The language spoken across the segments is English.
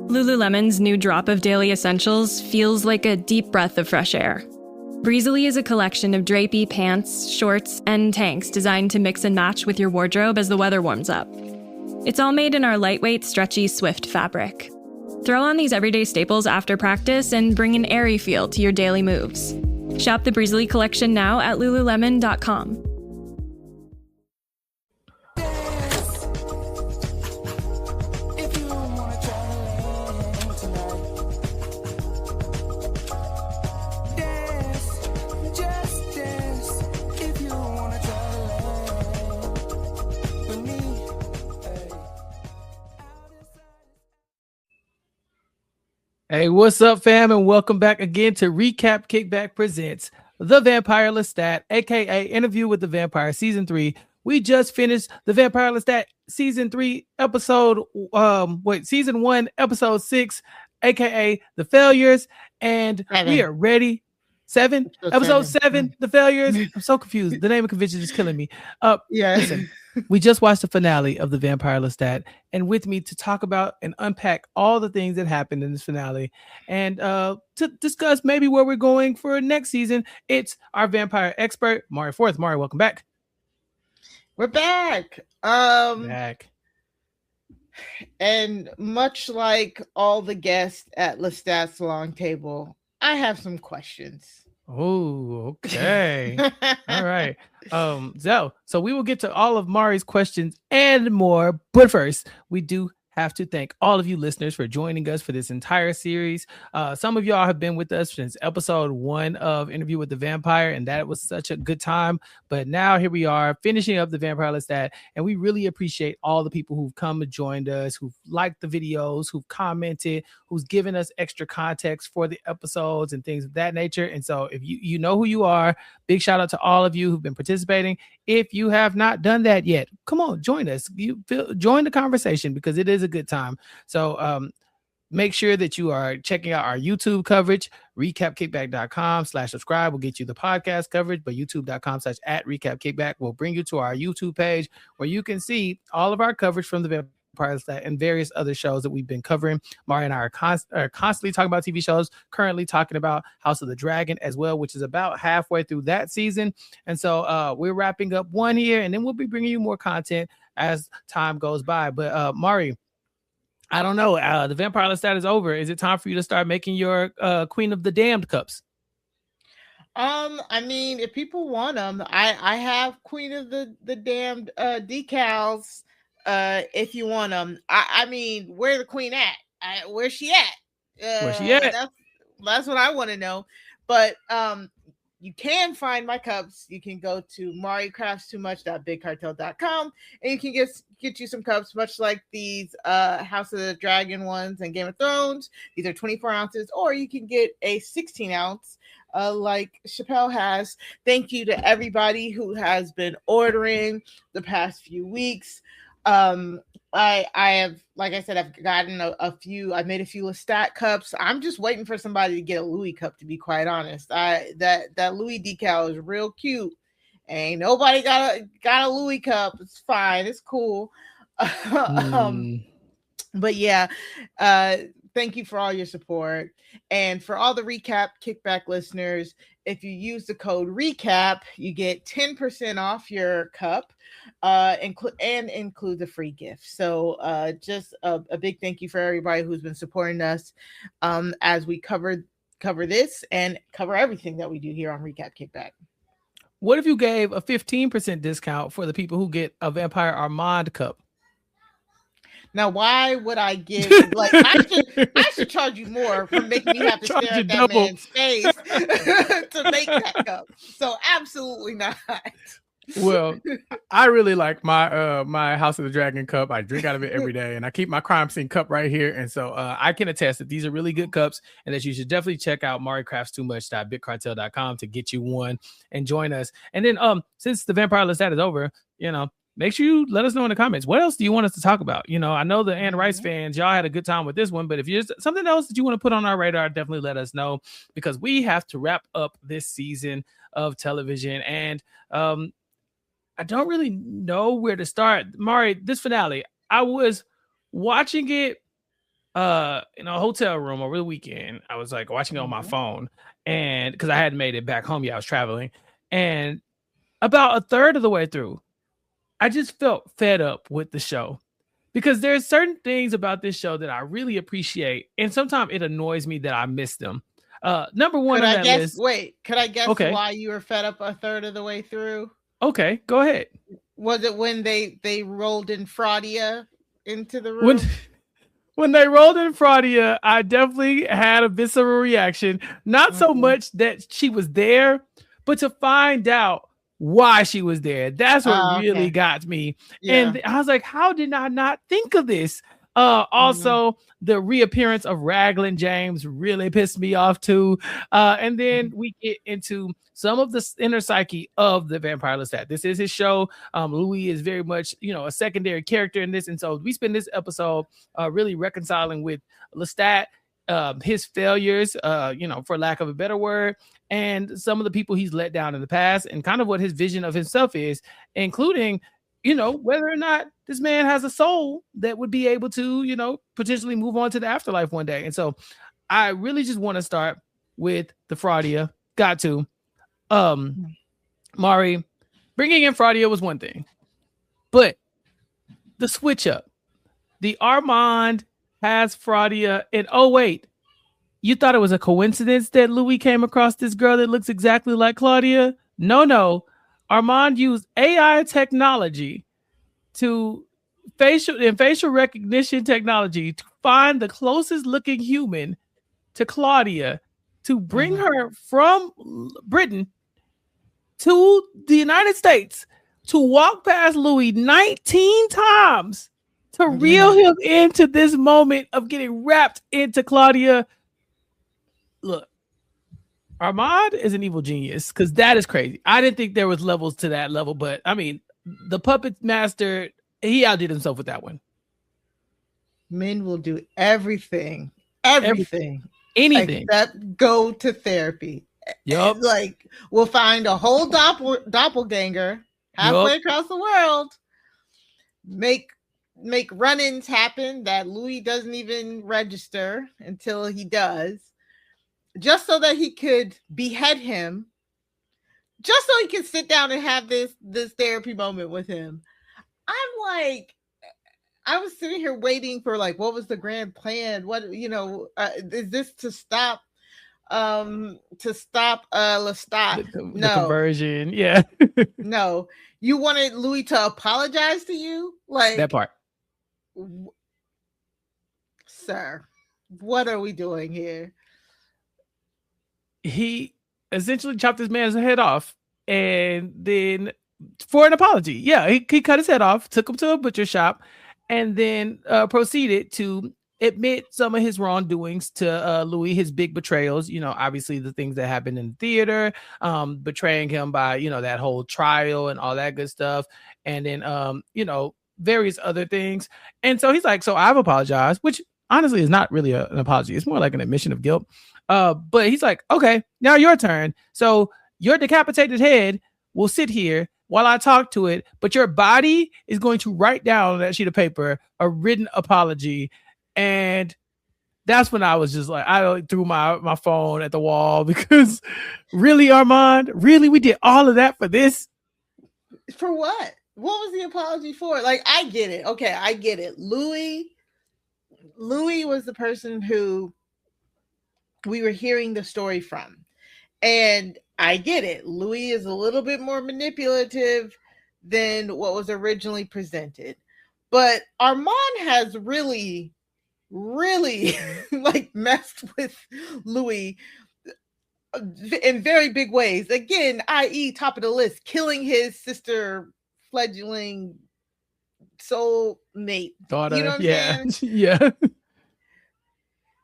Lululemon's new drop of daily essentials feels like a deep breath of fresh air. Breezily is a collection of drapey pants, shorts, and tanks designed to mix and match with your wardrobe as the weather warms up. It's all made in our lightweight, stretchy Swift fabric. Throw on these everyday staples after practice and bring an airy feel to your daily moves. Shop the Breezily collection now at lululemon.com. Hey, what's up, fam? And welcome back again to Recap Kickback presents The Vampire Lestat, aka Interview with the Vampire Season 3. We just finished the Vampire Lestat Season 3 Season 1, Episode 6, aka The Failures, and we are ready. Episode 7, The Failures. I'm so confused. The name of convention is killing me. Listen, we just watched the finale of the Vampire Lestat, and with me to talk about and unpack all the things that happened in this finale and to discuss maybe where we're going for next season, it's our vampire expert, Mari Forth. Mari, welcome back. We're back. And much like all the guests at Lestat's long table, I have some questions. Oh, okay. All right. So we will get to all of Mari's questions and more, but first, we do have to thank all of you listeners for joining us for this entire series. Some of y'all have been with us since episode 1 of Interview with the Vampire, and that was such a good time. But now here we are finishing up the Vampire Lestat, and we really appreciate all the people who've come and joined us, who've liked the videos, who've commented, who's given us extra context for the episodes and things of that nature. And so if you know who you are, big shout out to all of you who've been participating. If you have not done that yet, come on, join us. Join the conversation because it is a good time. So make sure that you are checking out our YouTube coverage. recapkickback.com/subscribe will get you the podcast coverage, but youtube.com/@recapkickback will bring you to our YouTube page where you can see all of our coverage from the Vampire Lestat and various other shows that we've been covering. Mari and I are constantly talking about TV shows, currently talking about House of the Dragon as well, which is about halfway through that season. And so we're wrapping up one here, and then we'll be bringing you more content as time goes by. But Mari, I don't know. The Vampire Lestat is over. Is it time for you to start making your Queen of the Damned cups? I mean, if people want them, I have Queen of the Damned decals. If you want them, I mean, where the queen at? Where's she at? Where's she at? That's what I want to know. But you can find my cups. You can go to maricraftstoomuch.bigcartel.com and you can get you some cups, much like these House of the Dragon ones and Game of Thrones. These are 24 ounces, or you can get a 16 ounce like Chappell has. Thank you to everybody who has been ordering the past few weeks. I have, like I said, I've gotten a few. I made a few Lestat cups. I'm just waiting for somebody to get a Louis cup, to be quite honest. That Louis decal is real cute. Ain't nobody got a Louis cup. It's fine. It's cool. But yeah, thank you for all your support. And for all the Recap Kickback listeners, if you use the code RECAP, you get 10% off your cup, include the free gift. So just a big thank you for everybody who's been supporting us as we cover this and cover everything that we do here on Recap Kickback. What if you gave a 15% discount for the people who get a Vampire Armand cup? Now, why would I give? Like, I should charge you more for making me have to stare at that man's face to make that cup. So, absolutely not. Well, I really like my my House of the Dragon cup. I drink out of it every day, and I keep my crime scene cup right here. And so I can attest that these are really good cups, and that you should definitely check out maricraftstoomuch.bigcartel.com to get you one and join us. And then since the Vampire Lestat is over, make sure you let us know in the comments. What else do you want us to talk about? I know the Anne Rice fans, y'all had a good time with this one, but if there's something else that you want to put on our radar, definitely let us know, because we have to wrap up this season of television. And I don't really know where to start. Mari, this finale, I was watching it in a hotel room over the weekend. I was like watching it on my phone, and because I hadn't made it back home yet, I was traveling, and about a third of the way through, I just felt fed up with the show because there's certain things about this show that I really appreciate, and sometimes it annoys me that I miss them. Number one on that list. Wait, could I guess Okay. why you were fed up a third of the way through? Okay, go ahead. Was it when they rolled in Fraudia into the room? When they rolled in Fraudia, I definitely had a visceral reaction. Not so much that she was there, but to find out why she was there. That's what really got me. Yeah. And I was like, how did I not think of this? Also, the reappearance of Raglan James really pissed me off too. And then we get into some of the inner psyche of the Vampire Lestat. This is his show. Louis is very much, a secondary character in this. And so we spend this episode really reconciling with Lestat, his failures, for lack of a better word, and some of the people he's let down in the past, and kind of what his vision of himself is, including whether or not this man has a soul that would be able to, potentially move on to the afterlife one day. And so I really just want to start with the Fraudia. Got to. Mari, bringing in Fraudia was one thing, but the switch up, the Armand has Fraudia, and oh wait, you thought it was a coincidence that Louis came across this girl that looks exactly like Claudia? No. Armand used AI technology to facial recognition technology to find the closest looking human to Claudia, to bring her from Britain to the United States, to walk past Louis 19 times to reel him into this moment of getting wrapped into Claudia. Look, Armand is an evil genius, because that is crazy. I didn't think there was levels to that level, but I mean, the puppet master, he outdid himself with that one. Men will do everything, anything, except go to therapy. Yup. Like, we'll find a whole doppelganger halfway across the world, make run-ins happen that Louis doesn't even register until he does, just so that he could behead him, just so he can sit down and have this therapy moment with him. I'm like, I was sitting here waiting for, like, what was the grand plan? What, is this to stop Lestat? The conversion? Yeah. No. You wanted Louis to apologize to you? Like, that part. Sir, what are we doing here? He essentially chopped this man's head off, and then for an apology. Yeah, he cut his head off, took him to a butcher shop, and then proceeded to admit some of his wrongdoings to Louis, his big betrayals, obviously the things that happened in the theater, betraying him by, that whole trial and all that good stuff. And then, various other things. And so he's like, so I've apologized, which honestly is not really an apology. It's more like an admission of guilt. But he's like, okay, now your turn. So your decapitated head will sit here while I talk to it, but your body is going to write down on that sheet of paper a written apology. And that's when I was just like, I threw my phone at the wall, because really, Armand, really, we did all of that for this? For what? What was the apology for? Like, I get it. Okay, I get it. Louis was the person who we were hearing the story from. And I get it. Louis is a little bit more manipulative than what was originally presented. But Armand has really like messed with Louis in very big ways. Again, i.e. top of the list, killing his sister fledgling soulmate daughter. You know what I'm saying? Yeah.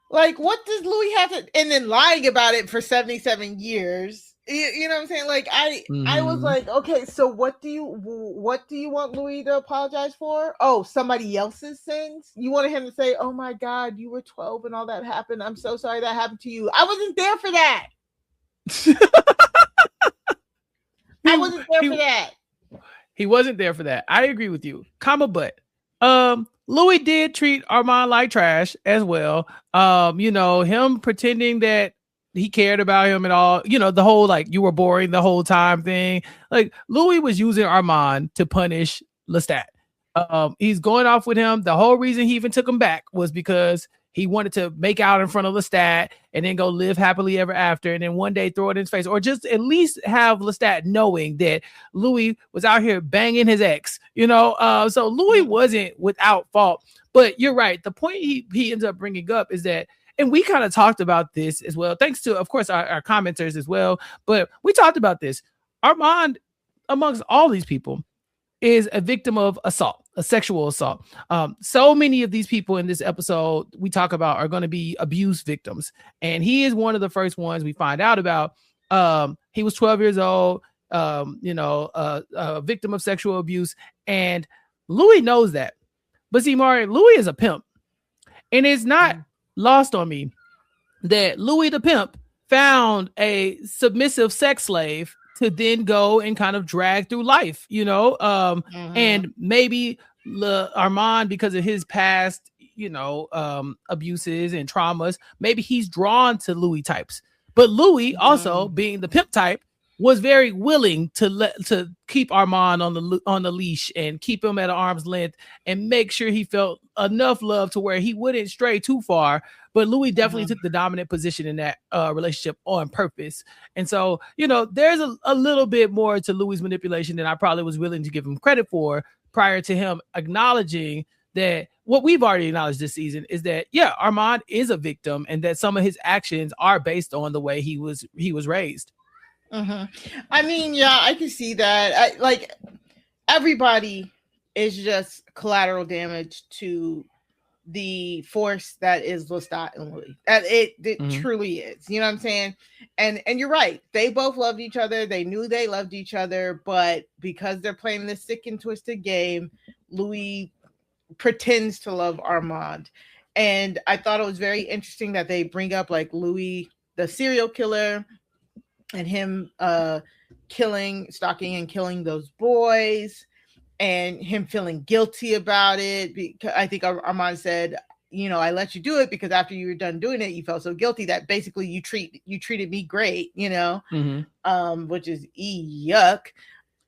Like, what does Louis have to, and then lying about it for 77 years. You know what I'm saying? Like, I was like, okay, so what do you want Louis to apologize for? Oh, somebody else's sins? You wanted him to say, oh my God, you were 12 and all that happened. I'm so sorry that happened to you. I wasn't there for that. I wasn't there for that. He wasn't there for that. I agree with you. But Louis did treat Armand like trash as well. Him pretending that he cared about him and all, the whole like you were boring the whole time thing. Like Louis was using Armand to punish Lestat. He's going off with him. The whole reason he even took him back was because he wanted to make out in front of Lestat and then go live happily ever after, and then one day throw it in his face, or just at least have Lestat knowing that Louis was out here banging his ex. So Louis wasn't without fault. But you're right. The point he ends up bringing up is that, and we kind of talked about this as well, thanks to, of course, our commenters as well. But we talked about this. Armand, amongst all these people, is a victim of assault, a sexual assault. So many of these people in this episode we talk about are going to be abuse victims. And he is one of the first ones we find out about. He was 12 years old, a victim of sexual abuse. And Louis knows that. But see, Mari, Louis is a pimp. And it's not lost on me that Louis the pimp found a submissive sex slave to then go and kind of drag through life, and maybe Armand, because of his past, abuses and traumas, maybe he's drawn to Louis types. But Louis, also being the pimp type, was very willing to keep Armand on the leash and keep him at arm's length and make sure he felt enough love to where he wouldn't stray too far. But Louis definitely took the dominant position in that relationship on purpose. And so, there's a little bit more to Louis' manipulation than I probably was willing to give him credit for prior to him acknowledging that what we've already acknowledged this season is that, Armand is a victim and that some of his actions are based on the way he was raised. I mean, yeah, I can see that. Everybody is just collateral damage to the force that is Lestat and Louis. It truly is. You know what I'm saying? And you're right. They both loved each other. They knew they loved each other, but because they're playing this sick and twisted game, Louis pretends to love Armand. And I thought it was very interesting that they bring up like Louis, the serial killer, and him stalking and killing those boys, and him feeling guilty about it. Because I think Armand said, I let you do it because after you were done doing it, you felt so guilty that basically you treated me great, which is yuck.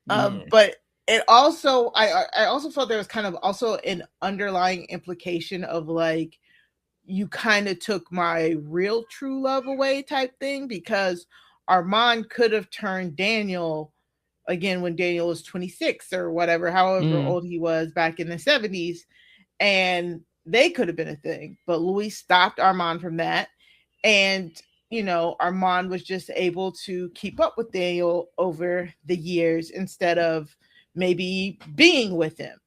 But it also, I also felt there was kind of also an underlying implication of like, you kind of took my real true love away type thing, because Armand could have turned Daniel again when Daniel was 26 or whatever, however old he was back in the 70s, and they could have been a thing. But Louis stopped Armand from that. And, Armand was just able to keep up with Daniel over the years instead of maybe being with him.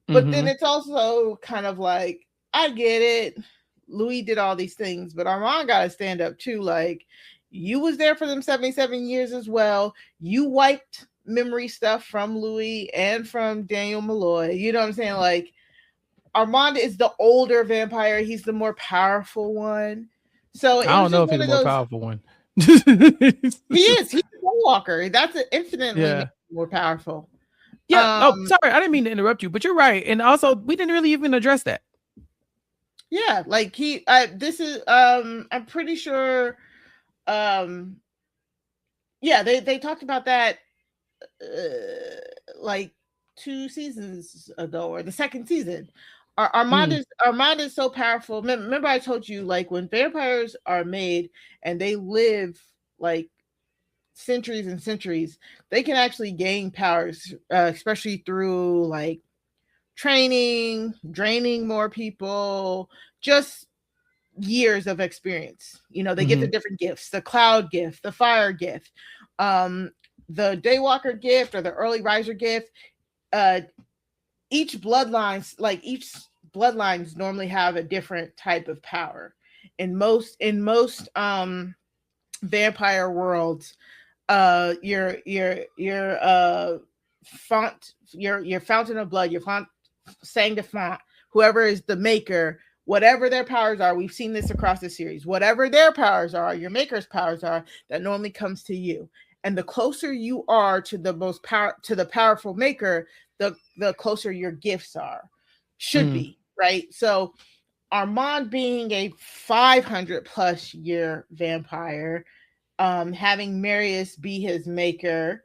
But then it's also kind of like, I get it. Louis did all these things, but Armand got to stand up too. Like, you was there for them 77 years as well. You wiped memory stuff from Louis and from Daniel Malloy. You know what I'm saying? Like, Armand is the older vampire. He's the more powerful one. So I don't know if he's the more powerful one. He is. He's a walker. That's infinitely more powerful. Yeah. Sorry. I didn't mean to interrupt you, but you're right. And also, we didn't really even address that. Yeah. Like I'm pretty sure. They talked about that like 2 seasons ago, or the second season. Armand is so powerful. Remember I told you, like, when vampires are made and they live like centuries and centuries, they can actually gain powers, especially through like training, draining more people, just years of experience. They get the different gifts, the cloud gift, the fire gift, the daywalker gift, or the early riser gift. Each bloodlines normally have a different type of power. In most vampire worlds, your fountain of blood, your font sang de font, whoever is the maker, whatever their powers are, we've seen this across the series, whatever their powers are, your maker's powers are, that normally comes to you. And the closer you are to the powerful maker, the closer your gifts are. should be, right? So Armand being a 500 plus year vampire, having Marius be his maker,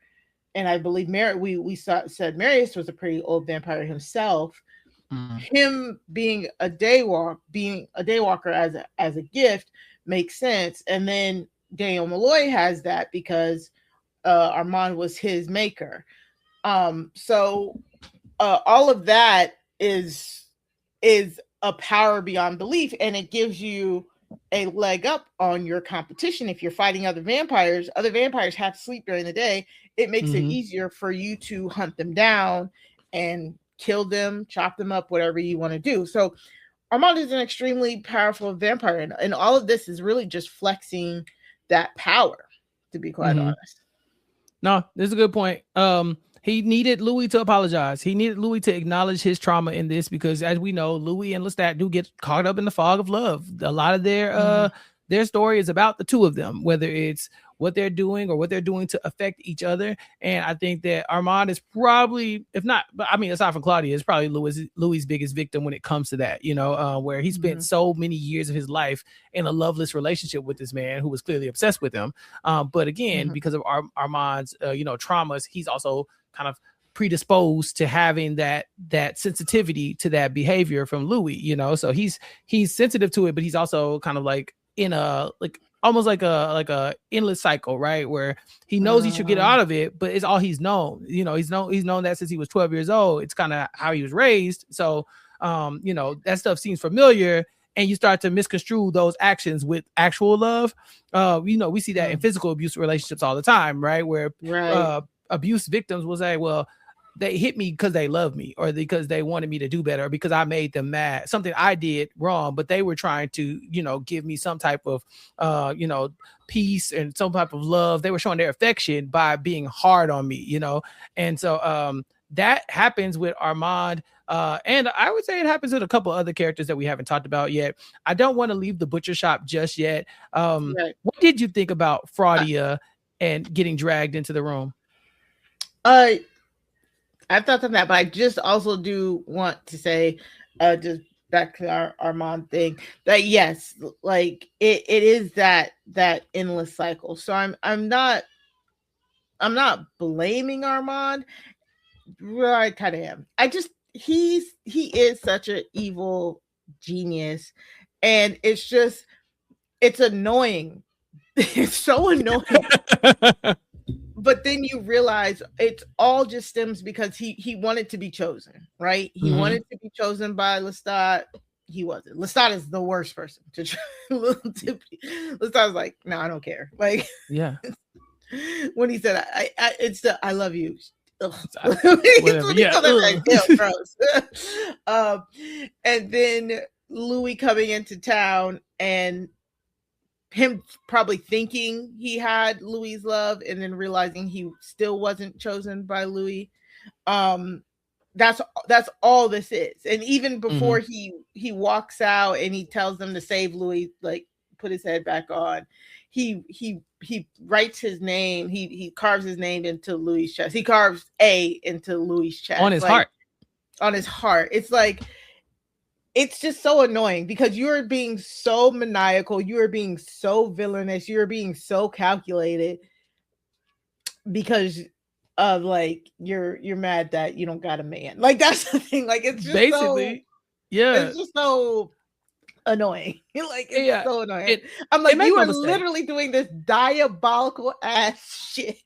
and I believe said Marius was a pretty old vampire himself. Him being a daywalker as a gift makes sense. And then Daniel Malloy has that because Armand was his maker. So all of that is a power beyond belief, and it gives you a leg up on your competition. If you're fighting other vampires have to sleep during the day. It makes it easier for you to hunt them down and kill them, chop them up, whatever you want to do. So Armand is an extremely powerful vampire, and all of this is really just flexing that power, to be quite honest. No, this is a good point. He needed Louis to apologize. He needed Louis to acknowledge his trauma in this, because as we know, Louis and Lestat do get caught up in the fog of love. A lot of their story is about the two of them, whether it's what they're doing or what they're doing to affect each other. And I think that Armand is probably, if not, but I mean, aside from Claudia, is probably Louis' biggest victim when it comes to that, where he spent so many years of his life in a loveless relationship with this man who was clearly obsessed with him. But again, because of Armand's, traumas, he's also kind of predisposed to having that sensitivity to that behavior from Louis, so he's sensitive to it, but he's also kind of like in a almost like a endless cycle, right? Where he knows he should get out of it, but it's all he's known. He's known that since he was 12 years old. It's kind of how he was raised. So, that stuff seems familiar, and you start to misconstrue those actions with actual love. We see that in physical abuse relationships all the time, right? Where abuse victims will say, well, they hit me because they love me, or because they wanted me to do better, or because I made them mad, something I did wrong, but they were trying to, give me some type of, peace and some type of love. They were showing their affection by being hard on me, And so that happens with Armand. And I would say it happens with a couple other characters that we haven't talked about yet. I don't want to leave the butcher shop just yet. What did you think about Fraudia and getting dragged into the room? I've thought of that, but I just also do want to say, just back to our Armand thing, that yes, like it is that endless cycle. So I'm not blaming Armand. Well, I kind of am. He is such an evil genius, and it's annoying. It's so annoying. But then you realize it's all just stems because he wanted to be chosen, right? He wanted to be chosen by Lestat. He wasn't. Lestat is the worst person to Lestat was like, no, I don't care. Like, yeah. When he said, I love you. Gross. And then Louis coming into town and him probably thinking he had Louis' love and then realizing he still wasn't chosen by Louis. That's all this is. And even before he walks out and he tells them to save Louis, like put his head back on, he writes his name. He carves his name into Louis' chest. He carves A into Louis' chest. On his heart. On his heart. It's like, it's just so annoying because you're being so maniacal, you are being so villainous, you're being so calculated because of like you're mad that you don't got a man. Like that's the thing. Like it's just basically it's just so annoying. Like it's so annoying. I'm like, you are literally doing this diabolical ass shit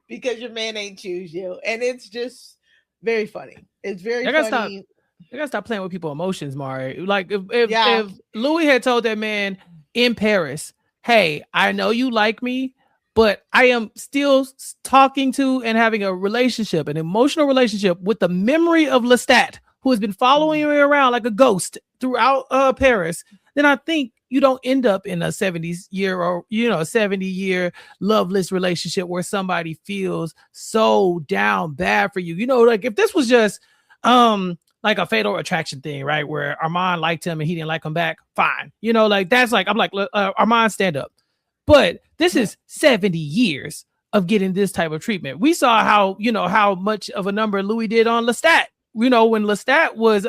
because your man ain't choose you, and it's just very funny. It's very funny. You gotta stop playing with people's emotions, Mari. Like if Louis had told that man in Paris, hey, I know you like me, but I am still talking to and having a relationship, an emotional relationship with the memory of Lestat, who has been following me around like a ghost throughout Paris, then I think you don't end up in a 70-year loveless relationship where somebody feels so down bad for you. Like if this was just like a fatal attraction thing, right? Where Armand liked him and he didn't like him back. Fine. Like that's like, I'm like, Armand, stand up. But this is 70 years of getting this type of treatment. We saw how much of a number Louis did on Lestat, you know, when Lestat was,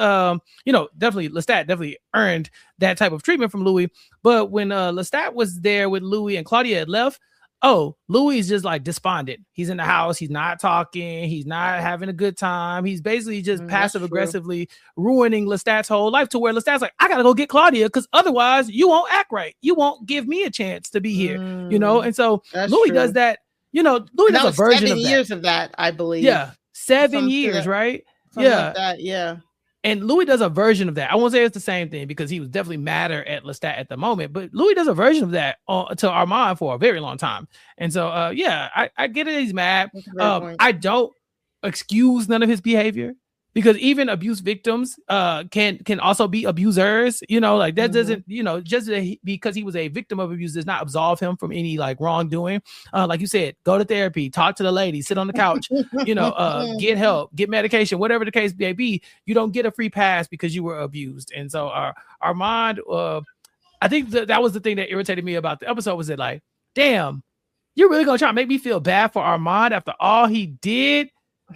you know, Lestat definitely earned that type of treatment from Louis. But when Lestat was there with Louis and Claudia had left, Louis is just like despondent. He's in the house. He's not talking. He's not having a good time. He's basically just passive aggressively ruining Lestat's whole life, to where Lestat's like, I gotta go get Claudia because otherwise you won't act right. You won't give me a chance to be here, you know? And so Louis does that. You know, Louis does a version of that. 7 years of that, I believe. Yeah, 7 years, right? Something like that, yeah. And Louis does a version of that. I won't say it's the same thing because he was definitely madder at Lestat at the moment, but Louis does a version of that to Armand for a very long time. And so, I get it. He's mad. I don't excuse none of his behavior, because even abuse victims can also be abusers. You know, like that doesn't, you know, just because he was a victim of abuse does not absolve him from any like wrongdoing. Like you said, go to therapy, talk to the lady, sit on the couch, you know, get help, get medication, whatever the case may be. You don't get a free pass because you were abused. And so Armand, I think that was the thing that irritated me about the episode, was that like, damn, you're really gonna try to make me feel bad for Armand after all he did?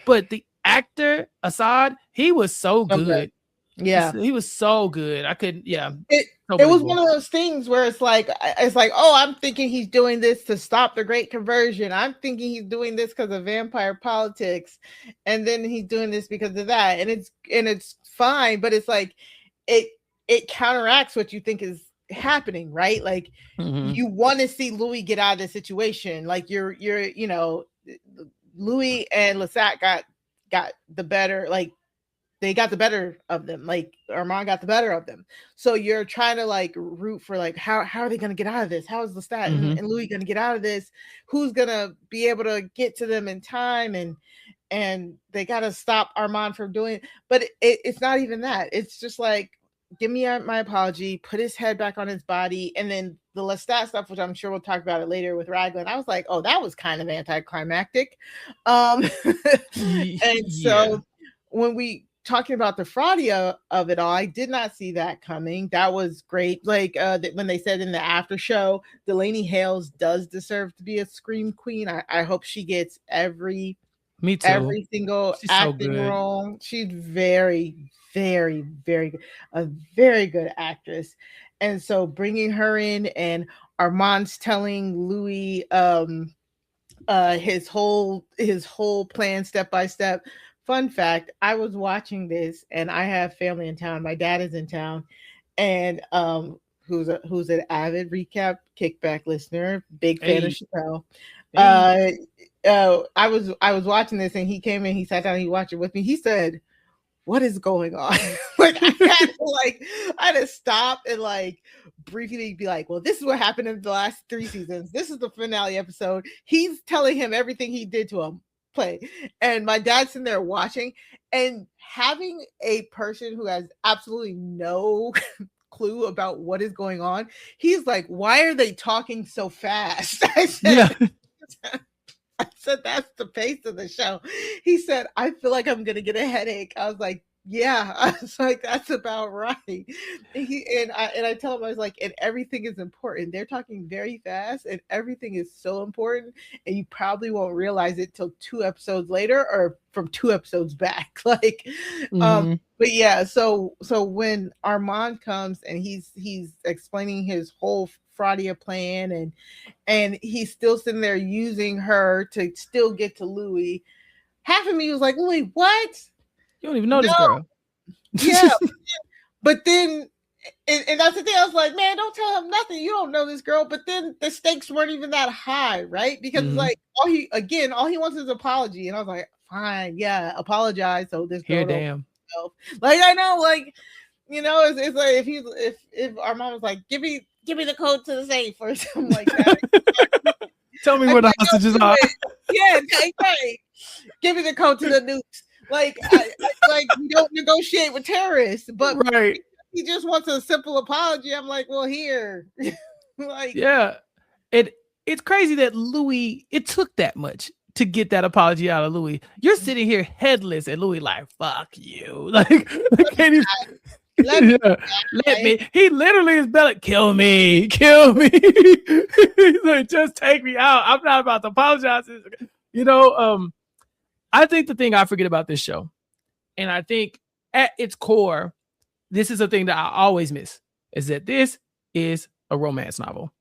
But the actor Assad, he was so good. Okay. Yeah, he was so good. I couldn't. Yeah, it was one of those things where it's like, oh, I'm thinking he's doing this to stop the Great Conversion. I'm thinking he's doing this because of vampire politics, and then he's doing this because of that, and it's fine. But it's like it counteracts what you think is happening, right? Like you want to see Louis get out of the situation. Like you're you know, Louis and Lestat got the better, like they got the better of them, like Armand got the better of them. So you're trying to like root for like how are they going to get out of this? How is Lestat and Louis going to get out of this? Who's going to be able to get to them in time? And they got to stop Armand from doing it. But it's not even that. It's just like, give me my apology, put his head back on his body, and then the Lestat stuff, which I'm sure we'll talk about it later with Raglan. I was like, oh, that was kind of anticlimactic. And so when we talking about the fraudia of it all, I did not see that coming. That was great. Like when they said in the after show, Delaney Hales does deserve to be a Scream Queen. I hope she gets every single acting role. She's very, very, very good. A very good actress. And so bringing her in, and Armand's telling Louis his whole plan step by step. Fun fact, I was watching this, and I have family in town. My dad is in town, and who's an avid Recap Kickback listener, big fan of Chappell. I was watching this, and he came in, he sat down, he watched it with me. He said, what is going on? Like I had to stop and like briefly be like, well, this is what happened in the last 3 seasons. This is the finale episode. He's telling him everything he did to him play. And my dad's in there watching, and having a person who has absolutely no clue about what is going on. He's like, why are they talking so fast? I said, that's the pace of the show. He said, I feel like I'm going to get a headache. I was like, yeah. I was like, that's about right. And I tell him, I was like, and everything is important. They're talking very fast, and everything is so important. And you probably won't realize it till 2 episodes later, or from 2 episodes back. Like, but yeah, so when Armand comes and he's explaining his whole fraudia plan, and he's still sitting there using her to still get to Louis. Half of me was like, Louis, what? You don't even know this girl. Yeah. But then, and that's the thing, I was like, man, don't tell him nothing. You don't know this girl. But then the stakes weren't even that high, right? Because like all he wants is apology. And I was like, fine, yeah, apologize. So this girl damn. Like, I know, like, you know, it's like if Armand was like, give me the code to the safe or something like that. Tell me where the hostages are. Yeah, right. Give me the code to the nukes. Like, like you don't negotiate with terrorists, but right. He just wants a simple apology. I'm like, well, here. Like, yeah, it's crazy that Louis, it took that much to get that apology out of Louis. You're sitting here headless, and Louis like, fuck you. Like, can't even. Let me. He literally is belling, kill me. He's like, just take me out. I'm not about to apologize. You know, I think the thing I forget about this show And I think at its core, this is a thing that I always miss, is that this is a romance novel.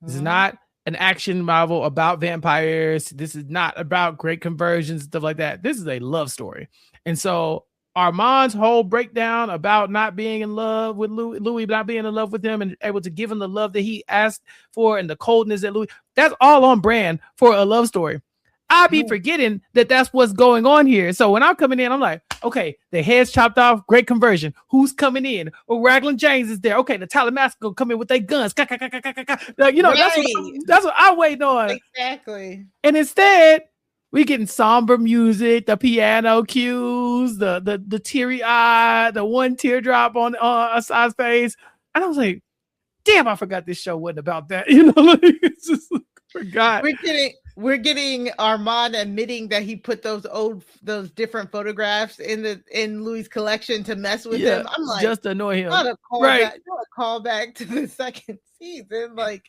This is not an action novel about vampires. This is not about great conversions and stuff like that. This is a love story. And so Armand's whole breakdown about not being in love with Louis, not being in love with him and able to give him the love that he asked for and the coldness that Louis, that's all on brand for a love story. I be forgetting that that's what's going on here. So when I'm coming in, I'm like, okay, the head's chopped off, great conversion. Who's coming in? Oh, Raglan James is there. Okay, the Talamask gonna come in with their guns. You know, right. that's what I wait on. Exactly. And instead, we getting somber music, the piano cues, the teary eye, the one teardrop on Assad's face. And I was like, damn, I forgot this show wasn't about that. You know, like, it's just forgot. We're getting Armand admitting that he put those different photographs in Louis' collection to mess with him. I'm like, just to annoy him. Not a callback to the second season. Like,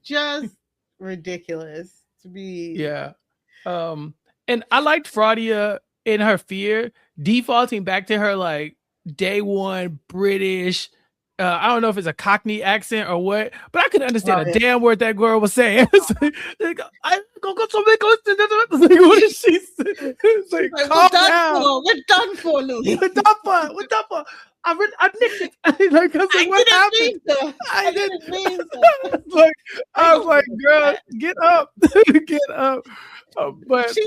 just ridiculous to be. Yeah. And I liked Fraudia in her fear, defaulting back to her like day one British. I don't know if it's a Cockney accent or what, but I couldn't understand a damn word that girl was saying. Like, I go what is she saying? It's like, calm down. We're done for, Louis. We're done for. I nicked it. Like, what happened? I didn't mean so. I was like, girl, get up, get up. But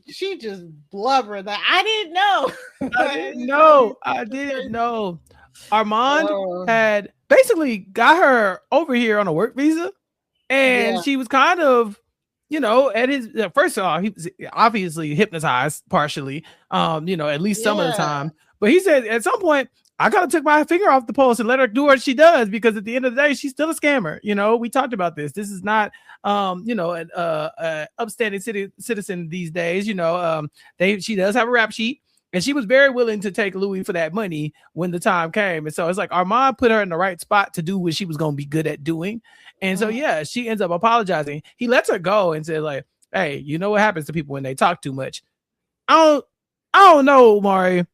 she just blubbered. Like, I didn't know. I didn't know. Armand had basically got her over here on a work visa, and she was kind of, you know, at his first of all, he was obviously hypnotized partially, you know, at least some of the time. But he said at some point, I kind of took my finger off the pulse and let her do what she does, because at the end of the day, she's still a scammer. You know, we talked about this. This is not, you know, an upstanding citizen these days. You know, she does have a rap sheet. And she was very willing to take Louis for that money when the time came. And so it's like Armand put her in the right spot to do what she was going to be good at doing. And so, yeah, she ends up apologizing. He lets her go and says, like, hey, you know what happens to people when they talk too much? I don't know, Mari.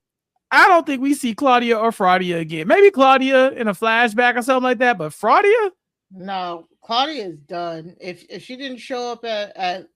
I don't think we see Claudia or Fraudia again. Maybe Claudia in a flashback or something like that. But Fraudia? No, Claudia is done. If she didn't show up at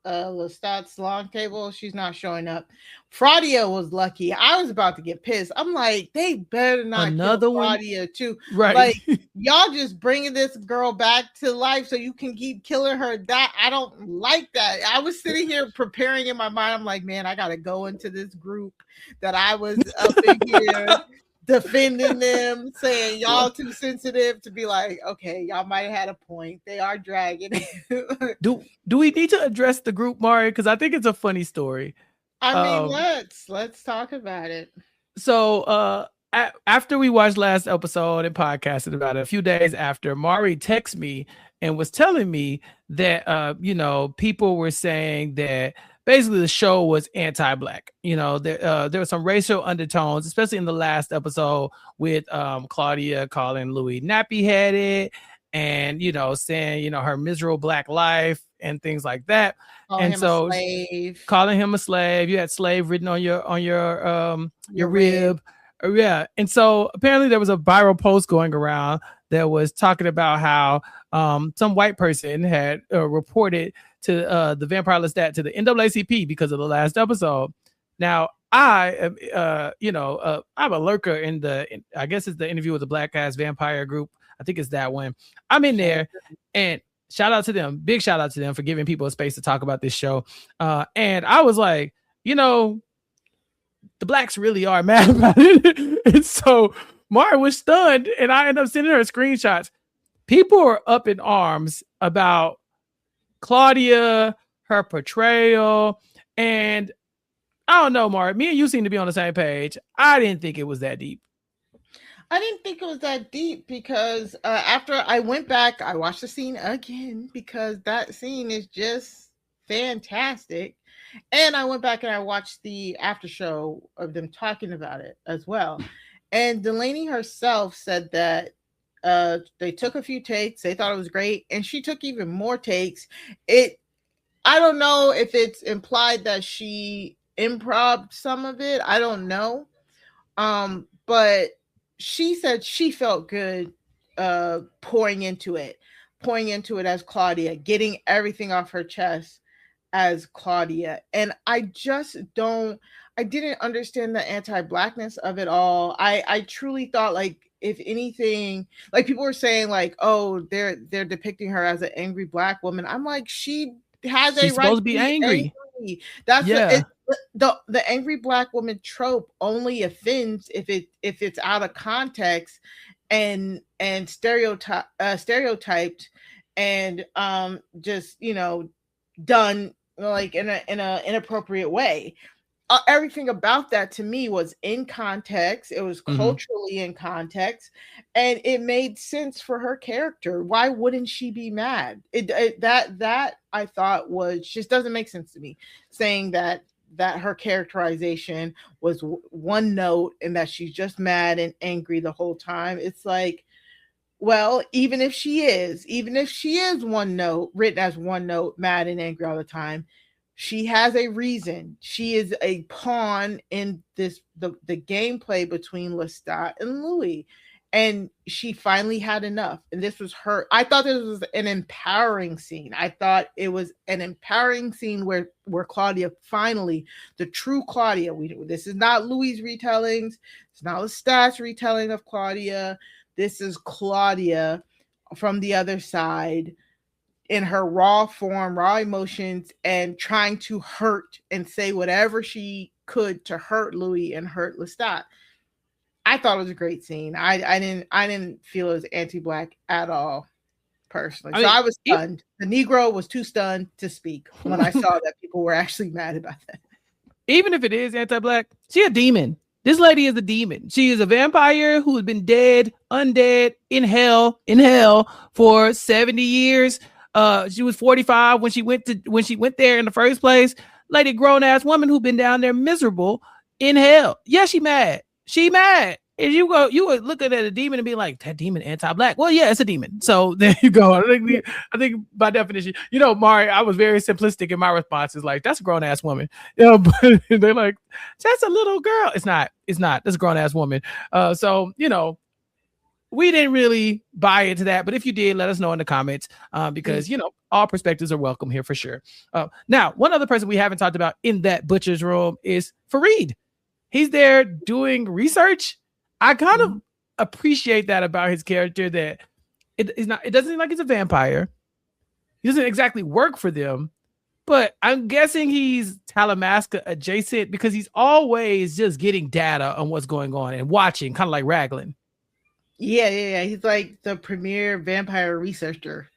Lestat's long table, she's not showing up. Fraudia was lucky. I was about to get pissed. I'm like, they better not kill Fraudia too. Right? Like, y'all just bringing this girl back to life so you can keep killing her. That I don't like that. I was sitting here preparing in my mind. I'm like, man, I gotta go into this group that I was up in here. Defending them, saying y'all too sensitive to be like, okay, y'all might have had a point. They are dragging it. Do we need to address the group, Mari? Because I think it's a funny story. I mean, let's talk about it. So after we watched last episode and podcasted about it, a few days after, Mari texted me and was telling me that you know, people were saying that basically the show was anti-black. You know, there were some racial undertones, especially in the last episode with Claudia calling Louis nappy-headed and, you know, saying, you know, her miserable black life and things like that. Calling him a slave. You had slave written on your rib. Yeah. And so apparently there was a viral post going around that was talking about how some white person had reported to the Vampire Lestat to the NAACP because of the last episode. Now, I am, you know, I'm a lurker in I guess it's the interview with the Black Ass Vampire group. I think it's that one. I'm in there, and shout out to them. Big shout out to them for giving people a space to talk about this show. And I was like, you know, the blacks really are mad about it. And so Mari was stunned, and I ended up sending her screenshots. People are up in arms about Claudia, her portrayal, and I don't know, Mari. Me and you seem to be on the same page. I didn't think it was that deep. I didn't think it was that deep because after I went back, I watched the scene again because that scene is just fantastic. And I went back and I watched the after show of them talking about it as well. And Delaney herself said that they took a few takes. They thought it was great. And she took even more takes. I don't know if it's implied that she improv some of it. I don't know. But she said she felt good pouring into it as Claudia, getting everything off her chest as Claudia. And I didn't understand the anti-blackness of it all. I truly thought, like, if anything, like people were saying, like, oh, they're depicting her as an angry black woman. I'm like, she's supposed to be angry. That's the angry black woman trope only offends if it's out of context and stereotyped and just, you know, done like in an inappropriate way. Everything about that to me was in context. It was culturally in context, and it made sense for her character. Why wouldn't she be mad? That I thought was just doesn't make sense to me. Saying that her characterization was one note and that she's just mad and angry the whole time. It's like, well, even if she is one note, written as one note, mad and angry all the time, she has a reason. She is a pawn in the gameplay between Lestat and Louis. And she finally had enough. And this was her. I thought this was an empowering scene. I thought it was an empowering scene where Claudia finally, the true Claudia, this is not Louis' retellings. It's not Lestat's retelling of Claudia. This is Claudia from the other side in her raw form, raw emotions, and trying to hurt and say whatever she could to hurt Louis and hurt Lestat. I thought it was a great scene. I didn't feel it was anti-black at all, personally. I was stunned. The Negro was too stunned to speak when I saw that people were actually mad about that. Even if it is anti-black, she's a demon. This lady is a demon. She is a vampire who has been undead, in hell for 70 years. She was 45 when she went there in the first place. Lady, grown ass woman who been down there miserable in hell. Yeah, she mad. And you were looking at a demon and be like, that demon anti-black. Well, yeah, it's a demon. So there you go. I think by definition, you know, Mari, I was very simplistic in my responses. Like, that's a grown ass woman. You know, but they're like, that's a little girl. It's not. That's a grown ass woman. So, you know, we didn't really buy into that, but if you did, let us know in the comments, because, you know, all perspectives are welcome here for sure. Now, one other person we haven't talked about in that butcher's room is Fareed. He's there doing research. I kind of appreciate that about his character, that it doesn't seem like he's a vampire. He doesn't exactly work for them, but I'm guessing he's Talamasca adjacent because he's always just getting data on what's going on and watching, kind of like Raglan. Yeah. He's like the premier vampire researcher.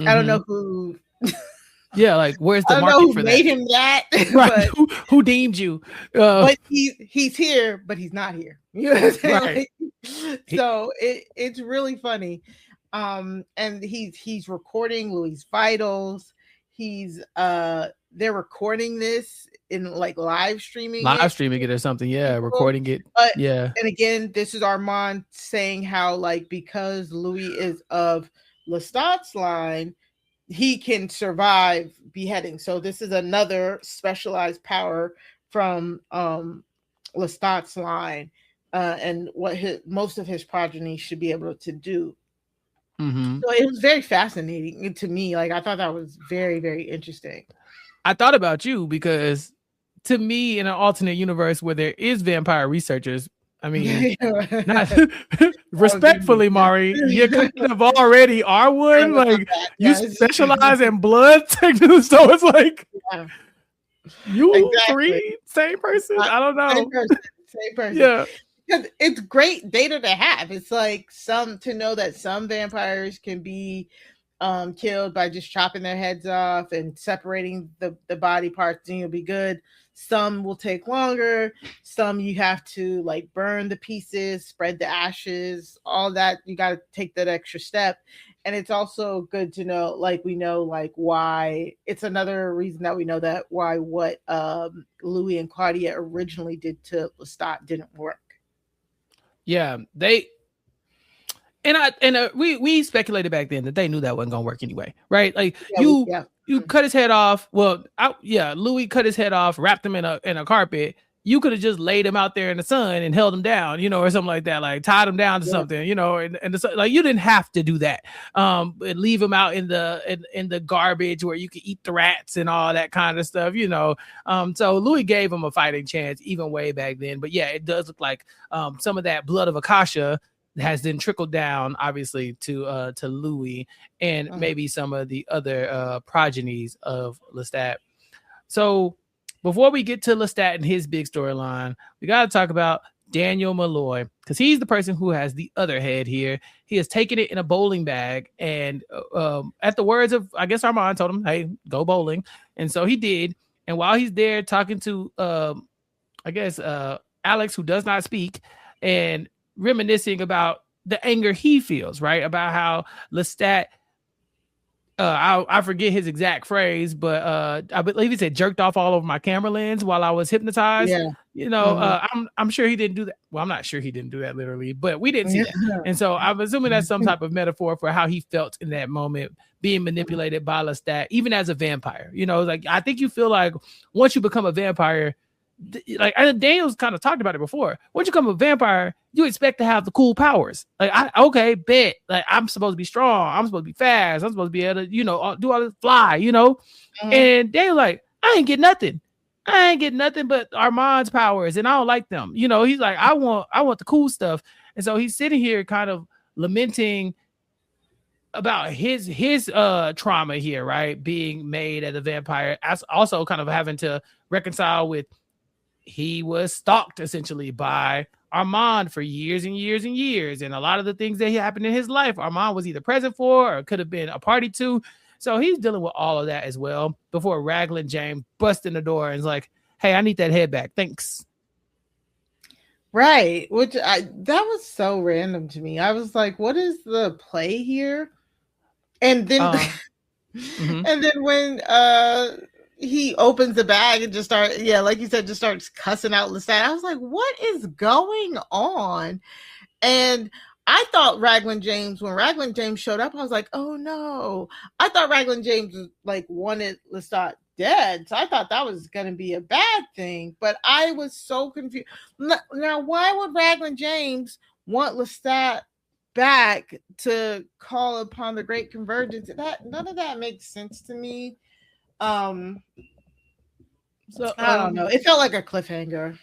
I don't know who. Yeah, like where's the market for that? I don't know who made him that. Right. Who deemed you? But he's here, but he's not here. You know what I'm saying? Right. Like, so it's really funny. And he's recording Louis' vitals. They're recording this in like live streaming it or something. Yeah, recording it. Yeah. And again, this is Armand saying how, like, because Louis is of Lestat's line, he can survive beheading. So this is another specialized power from Lestat's line, and what most of his progeny should be able to do. So it was very fascinating to me. Like, I thought that was very, very interesting. I thought about you because, to me, in an alternate universe where there is vampire researchers, I mean, respectfully, Mari, you kind of already are one. Like, you specialize in blood techniques, so it's like you three, same person. I don't know, same person. Yeah, because it's great data to have. It's like to know that some vampires can be killed by just chopping their heads off and separating the body parts, and you'll be good. Some will take longer. Some you have to like burn the pieces, spread the ashes, all that. You got to take that extra step. And it's also good to know, like, we know, like, why. It's another reason that we know that why what Louis and Claudia originally did to Lestat didn't work. Yeah, we speculated back then that they knew that wasn't gonna work anyway, right? Like Yeah, you cut his head off. Well, Louis cut his head off, wrapped him in a carpet. You could have just laid him out there in the sun and held him down, or something like that, like tied him down to something, and like you didn't have to do that. And leave him out in the garbage where you could eat the rats and all that kind of stuff, So Louis gave him a fighting chance even way back then. But yeah, it does look like some of that blood of Akasha has then trickled down, obviously, to Louis and maybe some of the other progenies of Lestat. So before we get to Lestat and his big storyline, we got to talk about Daniel Malloy, because he's the person who has the other head here. He has taken it in a bowling bag, and at the words of, I guess, Armand told him, hey, go bowling. And so he did. And while he's there talking to, Alex, who does not speak, and reminiscing about the anger he feels, right? About how Lestat, I forget his exact phrase, but I believe he said jerked off all over my camera lens while I was hypnotized. Yeah. I'm sure he didn't do that. Well, I'm not sure he didn't do that literally, but we didn't see that. And so I'm assuming that's some type of metaphor for how he felt in that moment, being manipulated by Lestat, even as a vampire. Like, I think you feel like once you become a vampire, like Daniel's kind of talked about it before. Once you become a vampire, you expect to have the cool powers. Like, bet. Like, I'm supposed to be strong. I'm supposed to be fast. I'm supposed to be able to, do all this fly. And Daniel's like, I ain't get nothing. I ain't get nothing but Armand's powers, and I don't like them. He's like, I want the cool stuff. And so he's sitting here kind of lamenting about his trauma here, right? Being made as a vampire, as also kind of having to reconcile with he was stalked essentially by Armand for years and years and years. And a lot of the things that happened in his life, Armand was either present for or could have been a party to. So he's dealing with all of that as well before Raglan James busts in the door and is like, hey, I need that head back. Thanks. Right. That was so random to me. I was like, what is the play here? And then, and then when, he opens the bag and just starts, like you said, just starts cussing out Lestat. I was like, what is going on? And I thought Raglan James, when Raglan James showed up, I was like, oh no. I thought Raglan James wanted Lestat dead. So I thought that was going to be a bad thing. But I was so confused. Now, why would Raglan James want Lestat back to call upon the Great Convergence? None of that makes sense to me. So I don't know. It felt like a cliffhanger.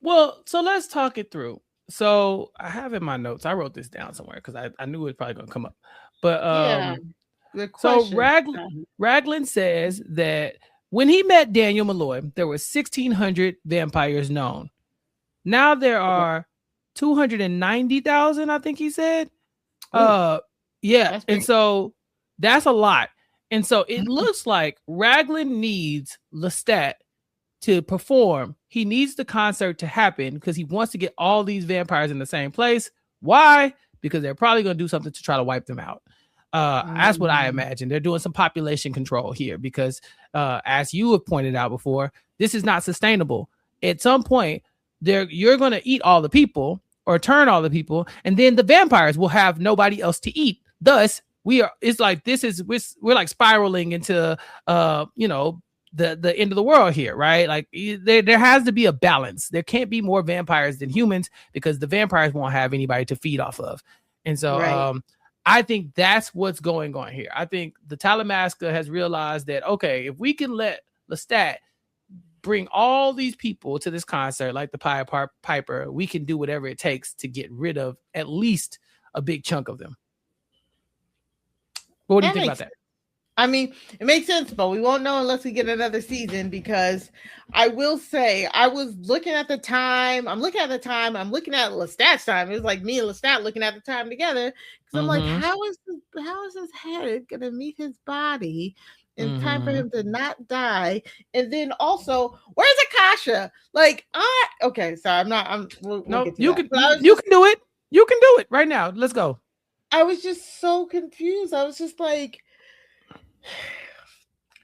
Well, so let's talk it through. So I have in my notes, I wrote this down somewhere because I knew it was probably going to come up. But so Raglan says that when he met Daniel Malloy, there were 1,600 vampires known. Now there are 290,000, I think he said. And so that's a lot. And so it looks like Raglan needs Lestat to perform. He needs the concert to happen because he wants to get all these vampires in the same place. Why? Because they're probably going to do something to try to wipe them out. That's what I imagine. They're doing some population control here because, as you have pointed out before, this is not sustainable. At some point, you're going to eat all the people or turn all the people, and then the vampires will have nobody else to eat. Thus, we're like spiraling into the end of the world here, right? Like there has to be a balance. There can't be more vampires than humans because the vampires won't have anybody to feed off of. And so I think that's what's going on here. I think the Talamasca has realized that, okay, if we can let Lestat bring all these people to this concert like the Pied Piper, we can do whatever it takes to get rid of at least a big chunk of them. What do you think about that? I mean, it makes sense, but we won't know unless we get another season, because I will say I was looking at the time. I'm looking at Lestat's time. It was like me and Lestat looking at the time together. Because I'm like, how is his head going to meet his body in time for him to not die? And then also, where's Akasha? Like, okay, sorry, we'll you can do it. You can do it right now. Let's go. I was just so confused. I was just like,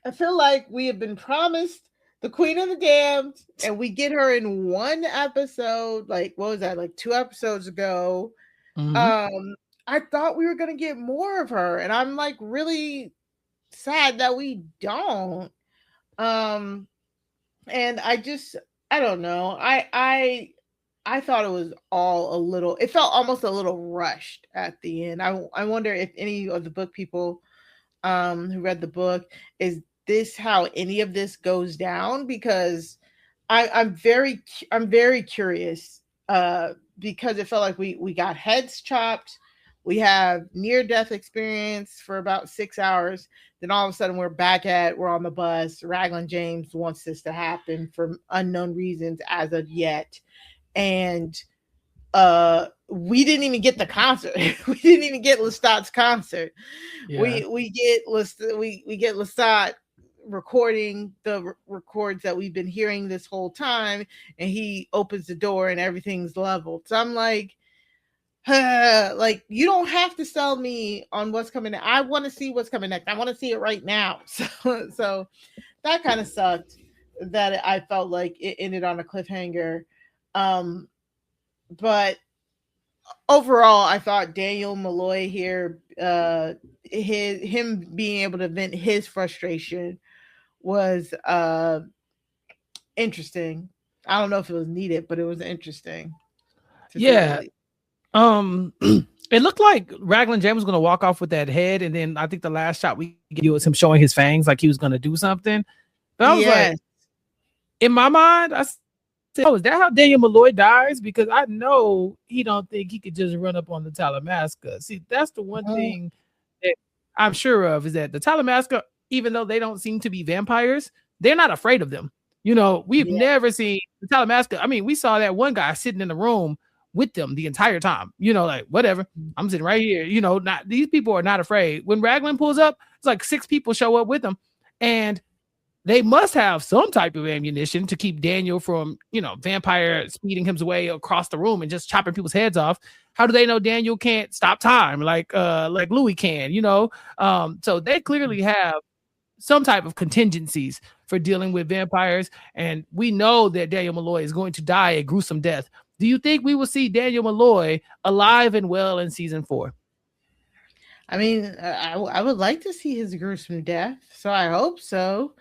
I feel like we have been promised the Queen of the Damned, and we get her in one episode. Like, what was that? Like 2 episodes ago. I I thought we were gonna get more of her, and I'm like really sad that we don't. And I don't know. I thought it was all a little. It felt almost a little rushed at the end. I wonder if any of the book people who read the book, is this how any of this goes down? Because I'm very curious because it felt like we got heads chopped. We have near death experience for about 6 hours. Then all of a sudden we're on the bus. Raglan James wants this to happen for unknown reasons as of yet. And we didn't even get the concert. We didn't even get Lestat's concert. Yeah. We get Lestat recording the records that we've been hearing this whole time, and he opens the door and everything's leveled. So I'm like you don't have to sell me on what's coming next. I want to see what's coming next. I want to see it right now. So that kind of sucked that I felt like it ended on a cliffhanger. But overall, I thought Daniel Malloy here, him being able to vent his frustration was interesting. I don't know if it was needed, but it was interesting. Yeah. It looked like Raglan James was going to walk off with that head, and then I think the last shot we get was him showing his fangs like he was going to do something. But I was like, in my mind, I said, "Oh, is that how Daniel Malloy dies?" Because I know he don't think he could just run up on the Talamasca. See, that's the one thing that I'm sure of, is that the Talamasca, even though they don't seem to be vampires, they're not afraid of them. You know, we've never seen the Talamasca. I mean, we saw that one guy sitting in the room with them the entire time, you know, like whatever, I'm sitting right here, you know, not, these people are not afraid. When Raglan pulls up, it's like 6 people show up with them, and they must have some type of ammunition to keep Daniel from, you know, vampire speeding his way across the room and just chopping people's heads off. How do they know Daniel can't stop time like Louis can, you know? So they clearly have some type of contingencies for dealing with vampires, and we know that Daniel Malloy is going to die a gruesome death. Do you think we will see Daniel Malloy alive and well in season 4? I mean, I would like to see his gruesome death, so I hope so.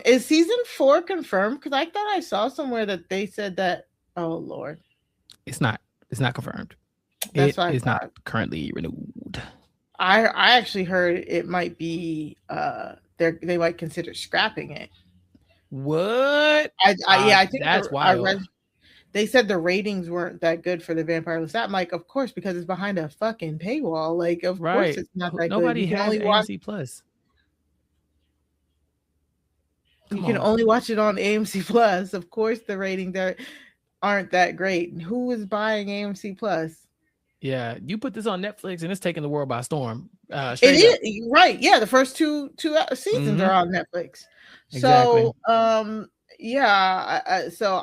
Is season 4 confirmed? Because I thought I saw somewhere that they said that. Oh Lord, it's not confirmed. That's it is not currently renewed. I actually heard it might be they might consider scrapping it. What? I think that's wild. They said the ratings weren't that good for the Vampire Lestat. I'm like, of course, because it's behind a fucking paywall. Like, of course, it's not that Nobody good. has AMC Plus. You can only watch it on AMC Plus. Of course, the ratings aren't that great. Who is buying AMC Plus? Yeah, you put this on Netflix and it's taking the world by storm. It is right. Yeah, the first two seasons are on Netflix. Exactly. So, yeah. So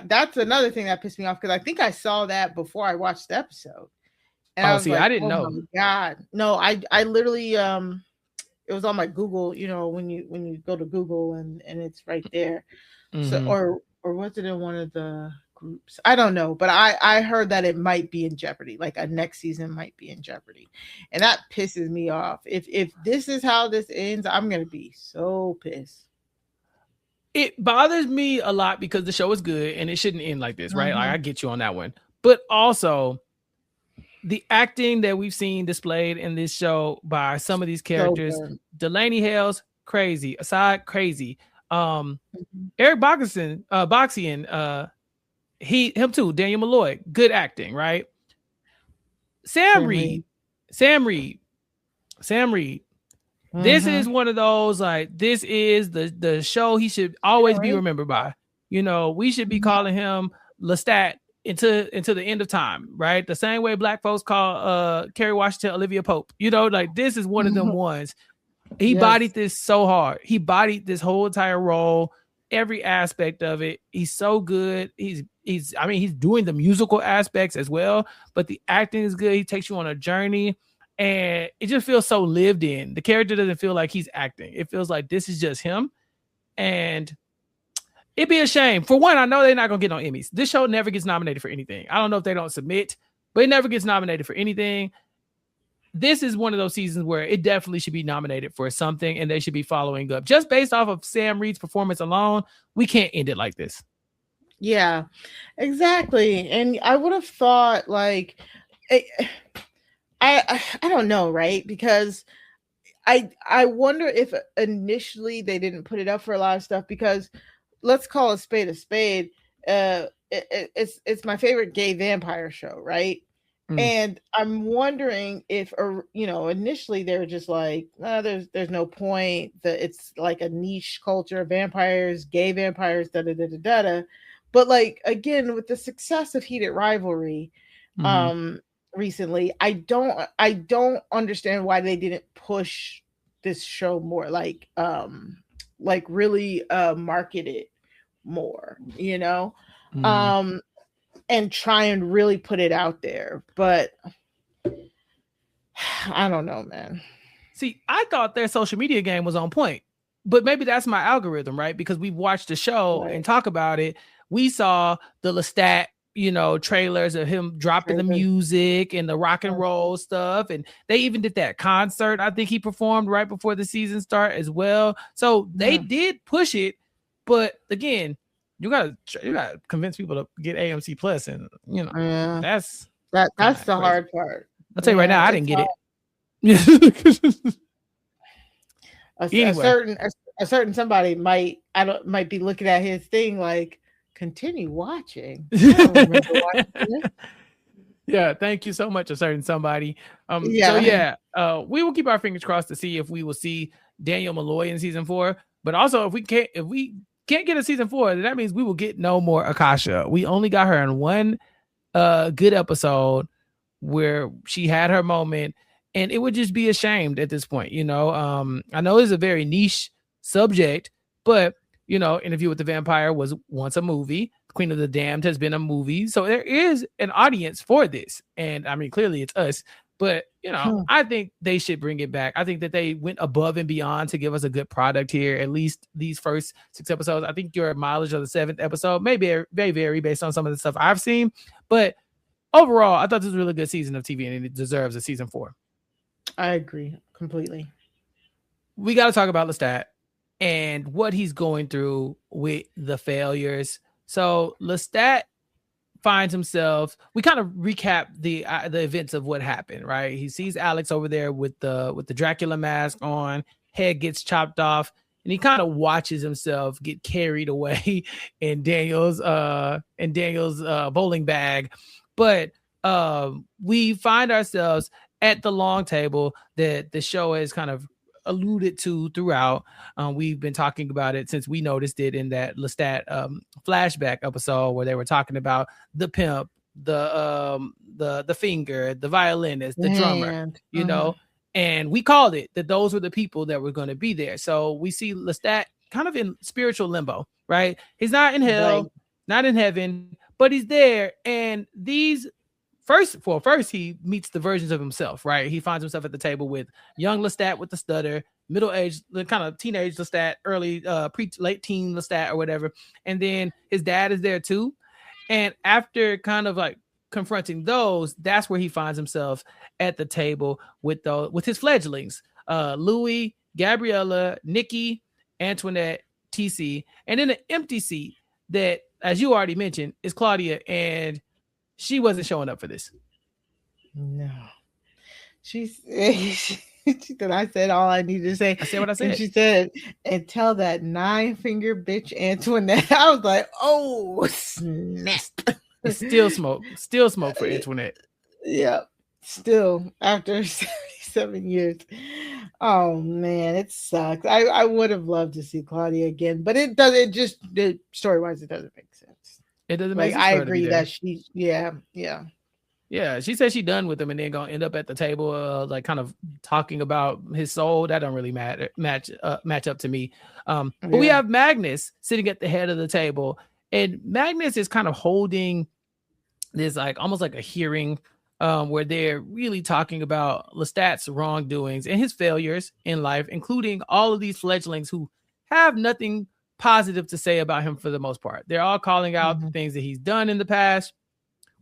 that's another thing that pissed me off, because I think I saw that before I watched the episode. And I didn't know. My God, no, I literally it was on my Google. You know, when you go to Google and it's right there. So or was it in one of the groups? I don't know, but I heard that it might be in jeopardy. Like a next season might be in jeopardy, and that pisses me off. If this is how this ends, I'm gonna be so pissed. It bothers me a lot because the show is good and it shouldn't end like this, right? Like, I get you on that one, but also the acting that we've seen displayed in this show by some of these characters, Delaney Hales, crazy. Aside, crazy. Eric Boxian, him too. Daniel Malloy, good acting, right? Sam Reed. This is one of those, like, this is the show he should always be remembered by. You know, we should be calling him Lestat into the end of time, right? The same way black folks call Kerry Washington Olivia Pope. You know, like, this is one of them ones. He bodied this so hard. He bodied this whole entire role, every aspect of it. He's so good. He's doing the musical aspects as well, but the acting is good. He takes you on a journey, and it just feels so lived in. The character doesn't feel like he's acting. It feels like this is just him, and it'd be a shame. For one, I know they're not going to get no Emmys. This show never gets nominated for anything. I don't know if they don't submit, but it never gets nominated for anything. this is one of those seasons where it definitely should be nominated for something, and they should be following up. Just based off of Sam Reed's performance alone, we can't end it like this. Yeah, exactly. And I would have thought like I don't know, right? Because I wonder if initially they didn't put it up for a lot of stuff, because let's call a spade a spade. It's my favorite gay vampire show, right? And I'm wondering if, initially they were just like, there's no point. That it's like a niche culture, vampires, gay vampires, da da da da da. But like again, with the success of Heated Rivalry, recently, I don't understand why they didn't push this show more, like really market it more, and try and really put it out there. But I don't know, man. See, I thought their social media game was on point, but maybe that's my algorithm, right? Because we've watched the show and talk about it. We saw the Lestat, trailers of him dropping the music and the rock and roll stuff. And they even did that concert. I think he performed right before the season start as well. So they did push it. But again, you gotta convince people to get AMC Plus, and that's the crazy. Hard part. I'll tell you right now, I didn't get it. Anyway. A certain somebody might be looking at his thing like, continue watching. I don't remember watching it. Yeah, thank you so much, a certain somebody. We will keep our fingers crossed to see if we will see Daniel Malloy in season 4. But also, if we can't get a season 4, then that means we will get no more Akasha. We only got her in one good episode where she had her moment, and it would just be ashamed at this point. I know it's a very niche subject, but Interview with the Vampire was once a movie. Queen of the Damned has been a movie. So there is an audience for this. And I mean, clearly it's us, but I think they should bring it back. I think that they went above and beyond to give us a good product here. At least these first 6 episodes. I think your mileage of the 7th episode may vary based on some of the stuff I've seen, but overall, I thought this was a really good season of TV, and it deserves a season 4. I agree completely. We got to talk about Lestat and what he's going through with the failures. So Lestat finds himself, we kind of recap the events of what happened, right? He sees Alex over there with the Dracula mask on, head gets chopped off, and he kind of watches himself get carried away in Daniel's bowling bag. But we find ourselves at the long table that the show has kind of alluded to throughout. We've been talking about it since we noticed it in that Lestat flashback episode where they were talking about the pimp, the finger, the violinist, the drummer, and we called it that those were the people that were going to be there. So we see Lestat kind of in spiritual limbo, right? He's not in hell, not in heaven, but he's there. And these First, he meets the versions of himself, right? He finds himself at the table with young Lestat with the stutter, middle-aged, kind of teenage Lestat, early, late teen Lestat or whatever. And then his dad is there too. And after kind of like confronting those, that's where he finds himself at the table with his fledglings, Louis, Gabriella, Nikki, Antoinette, TC, and then an empty seat that, as you already mentioned, is Claudia, and she wasn't showing up for this. No. She said, I said all I needed to say. I said what I said. And she said, and tell that 9-finger bitch Antoinette. I was like, oh, snap. It's still smoke for Antoinette. Yeah. Still, after 77 years. Oh, man, it sucks. I would have loved to see Claudia again, but story-wise, it doesn't make sense. It doesn't make sense. I agree that she said she done with him and then gonna end up at the table, like kind of talking about his soul. That don't really match up to me. But we have Magnus sitting at the head of the table, and Magnus is kind of holding this like almost like a hearing, where they're really talking about Lestat's wrongdoings and his failures in life, including all of these fledglings who have nothing positive to say about him for the most part. They're all calling out the things that he's done in the past,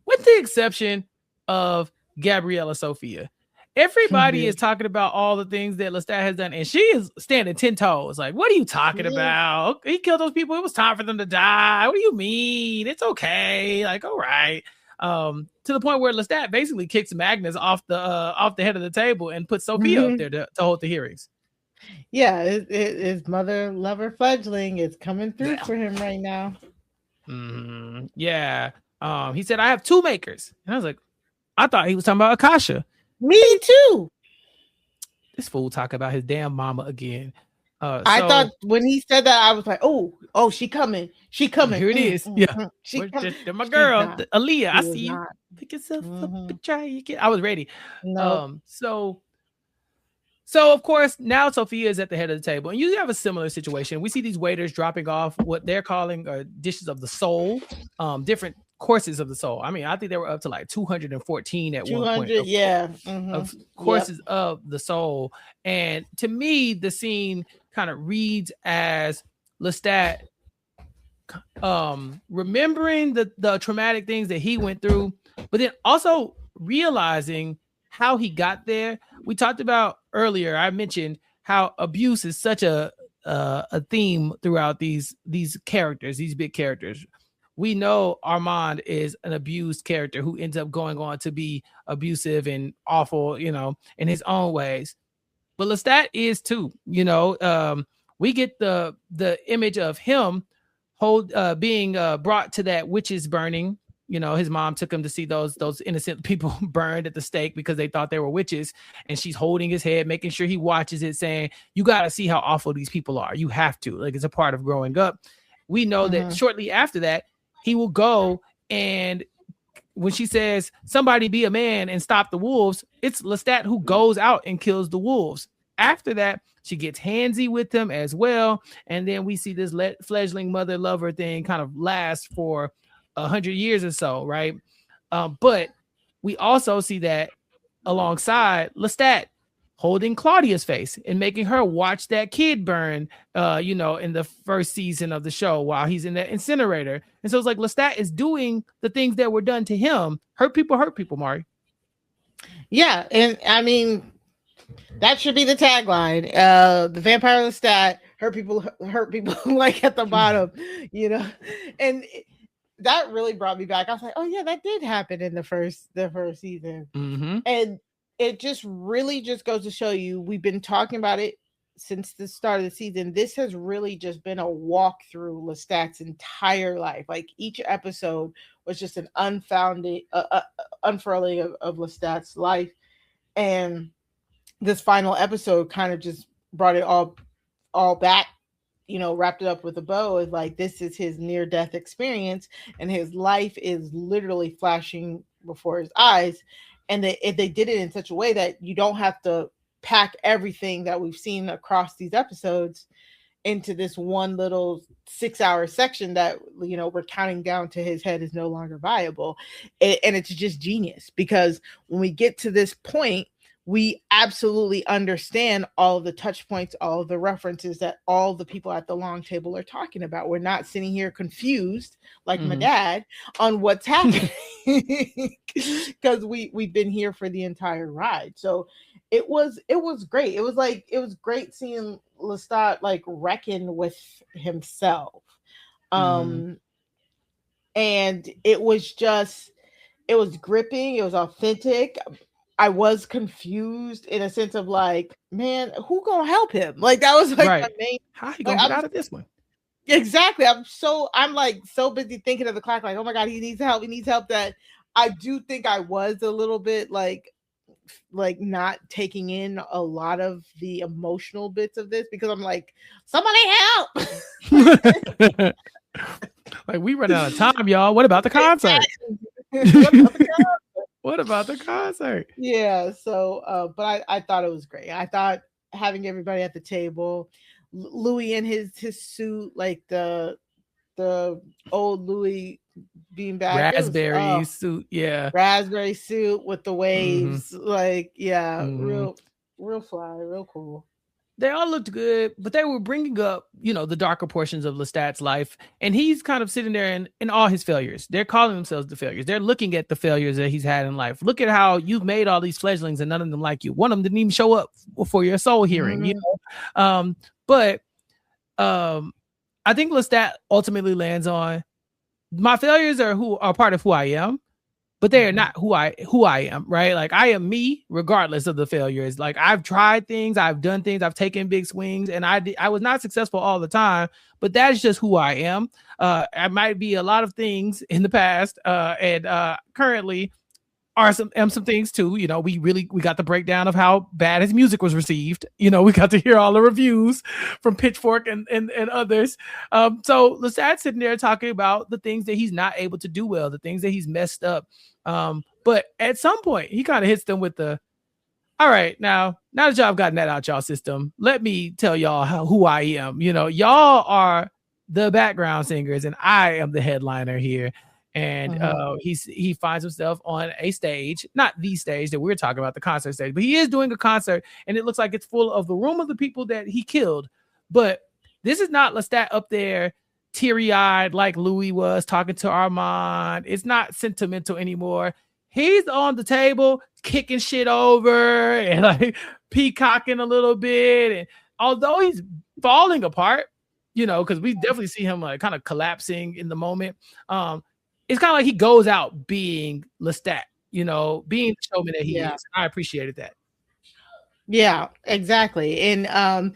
with the exception of Gabriella Sophia. everybody is talking about all the things that Lestat has done, and she is standing 10 toes. Like, what are you talking about? He killed those people. It was time for them to die. What do you mean? It's okay. Like, all right. To the point where Lestat basically kicks Magnus off the head of the table and puts Sophia up there to hold the hearings. Yeah, his mother lover fledgling is coming through for him right now. Yeah. He said, I have two makers. And I was like, I thought he was talking about Akasha. Me too. This fool talk about his damn mama again. I thought when he said that, I was like, oh, she coming. She coming. Here it is. Yeah. She coming. My girl, Aaliyah. I see you. Pick yourself up and try again. I was ready. No. So of course, now Sophia is at the head of the table, and you have a similar situation. We see these waiters dropping off what they're calling dishes of the soul, different courses of the soul. I mean, I think they were up to like 214 at one point. Of courses of the soul. And to me, the scene kind of reads as Lestat remembering the traumatic things that he went through, but then also realizing how he got there. We talked about earlier, I mentioned how abuse is such a theme throughout these characters, these big characters. We know Armand is an abused character who ends up going on to be abusive and awful, you know, in his own ways. But Lestat is too, you know. We get the image of him being brought to that witch's burning. You know, his mom took him to see those innocent people burned at the stake because they thought they were witches. And she's holding his head, making sure he watches it, saying, you got to see how awful these people are. You have to. Like, it's a part of growing up. We know that shortly after that, he will go, and when she says, somebody be a man and stop the wolves, it's Lestat who goes out and kills the wolves. After that, she gets handsy with him as well. And then we see this fledgling mother lover thing kind of last for 100 years or so, right? But we also see that alongside Lestat holding Claudia's face and making her watch that kid burn, you know, in the first season of the show while he's in that incinerator. And so it's like Lestat is doing the things that were done to him. Hurt people, Mari. Yeah, and I mean, that should be the tagline. The Vampire Lestat, hurt people, like at the bottom, you know. And that really brought me back. I was like, oh yeah, that did happen in the first season. And it just really just goes to show you, we've been talking about it since the start of the season. This has really just been a walk through Lestat's entire life. Like, each episode was just an unfounded unfurling of Lestat's life. And this final episode kind of just brought it all back, you know, wrapped it up with a bow. Is like, this is his near-death experience, and his life is literally flashing before his eyes. And they did it in such a way that you don't have to pack everything that we've seen across these episodes into this one little 6-hour section that, you know, we're counting down to his head is no longer viable. And it's just genius, because when we get to this point, we absolutely understand all of the touch points, all of the references that all the people at the long table are talking about. We're not sitting here confused like my dad on what's happening, because we've been here for the entire ride. So it was great. It was great seeing Lestat like reckon with himself. And it was gripping. It was authentic. I was confused in a sense of like, man, who gonna help him? Like, that was like my main. How he gonna get out of this one? Exactly. I'm like so busy thinking of the clock, like, oh my God, he needs help. He needs help. That I do think I was a little bit like not taking in a lot of the emotional bits of this, because I'm like, somebody help. Like, we run out of time, y'all. What about the concert? What about the concert? Yeah. So, but I thought it was great. I thought having everybody at the table, Louis in his suit, like the old Louis beanbag raspberry suit, raspberry suit with the waves, like real fly, real cool. they all looked good, but they were bringing up, the darker portions of Lestat's life. And he's kind of sitting there in all his failures. They're calling themselves the failures. They're looking at the failures that he's had in life. Look at how you've made all these fledglings and none of them like you. One of them didn't even show up for your soul hearing, But I think Lestat ultimately lands on my failures are part of who I am. But they are not who I am, right? Like I am me, regardless of the failures. Like I've tried things, I've done things, I've taken big swings, and I was not successful all the time. But that's just who I am. I might be a lot of things in the past, and currently are some things too. We got the breakdown of how bad his music was received. We got to hear all the reviews from Pitchfork and others. So Lestat's sitting there talking about the things that he's not able to do well, the things that he's messed up. But at some point he kind of hits them with the, all right, now that y'all have gotten that out y'all system, let me tell y'all who I am. Y'all are the background singers and I am the headliner here. And he finds himself on a stage, not the stage that we're talking about, the concert stage, but he is doing a concert and it looks like it's full of the room of the people that he killed. But this is not Lestat up there teary-eyed like Louis was talking to Armand. It's not sentimental anymore. He's on the table kicking shit over and like peacocking a little bit. And although he's falling apart, because we definitely see him like kind of collapsing in the moment. It's kind of like he goes out being Lestat, being the showman that he is. I appreciated that. Yeah, exactly. And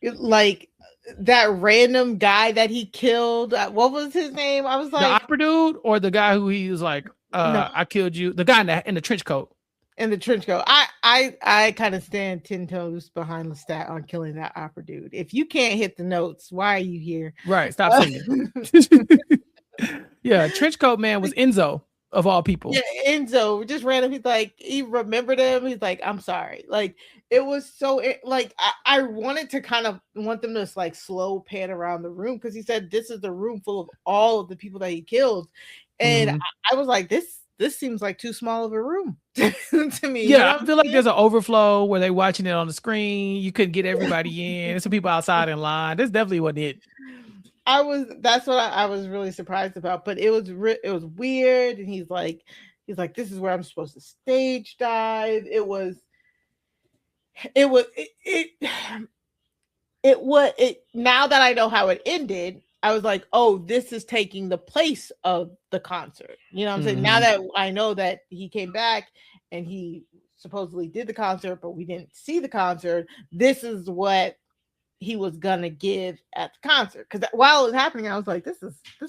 like that random guy that he killed, what was his name? I was like, the opera dude or the guy who he was like, no. I killed you. The guy in the trench coat. In the trench coat. I kind of stand 10 toes behind Lestat on killing that opera dude. If you can't hit the notes, why are you here? Right. Stop singing. Yeah, Trenchcoat Man was Enzo of all people. Yeah, Enzo just random. He's like, he remembered him. He's like, I'm sorry. Like it was so like I wanted to kind of want them to like slow pan around the room because he said this is the room full of all of the people that he killed, and I was like, this seems like too small of a room to me. Yeah, I feel like there's an overflow where they're watching it on the screen. You couldn't get everybody in. There's some people outside in line. This definitely wasn't it. That's what I was really surprised about, but it was weird. And he's like, this is where I'm supposed to stage dive. Now that I know how it ended, I was like, oh, this is taking the place of the concert. You know what I'm saying? Now that I know that he came back and he supposedly did the concert, but we didn't see the concert, this is what he was gonna give at the concert. Because while it was happening, I was like, this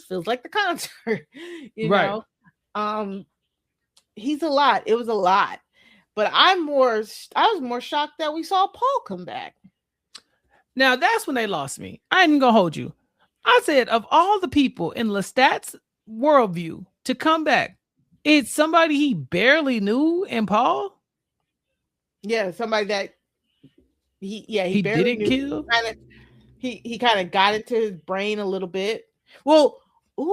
feels like the concert. you know? He's a lot. It was a lot. But I was more shocked that we saw Paul come back. Now that's when they lost me. I ain't gonna hold you. I said, of all the people in Lestat's worldview to come back, it's somebody he barely knew in Paul. Yeah, somebody that he barely didn't kill. He kind of got into his brain a little bit. Well,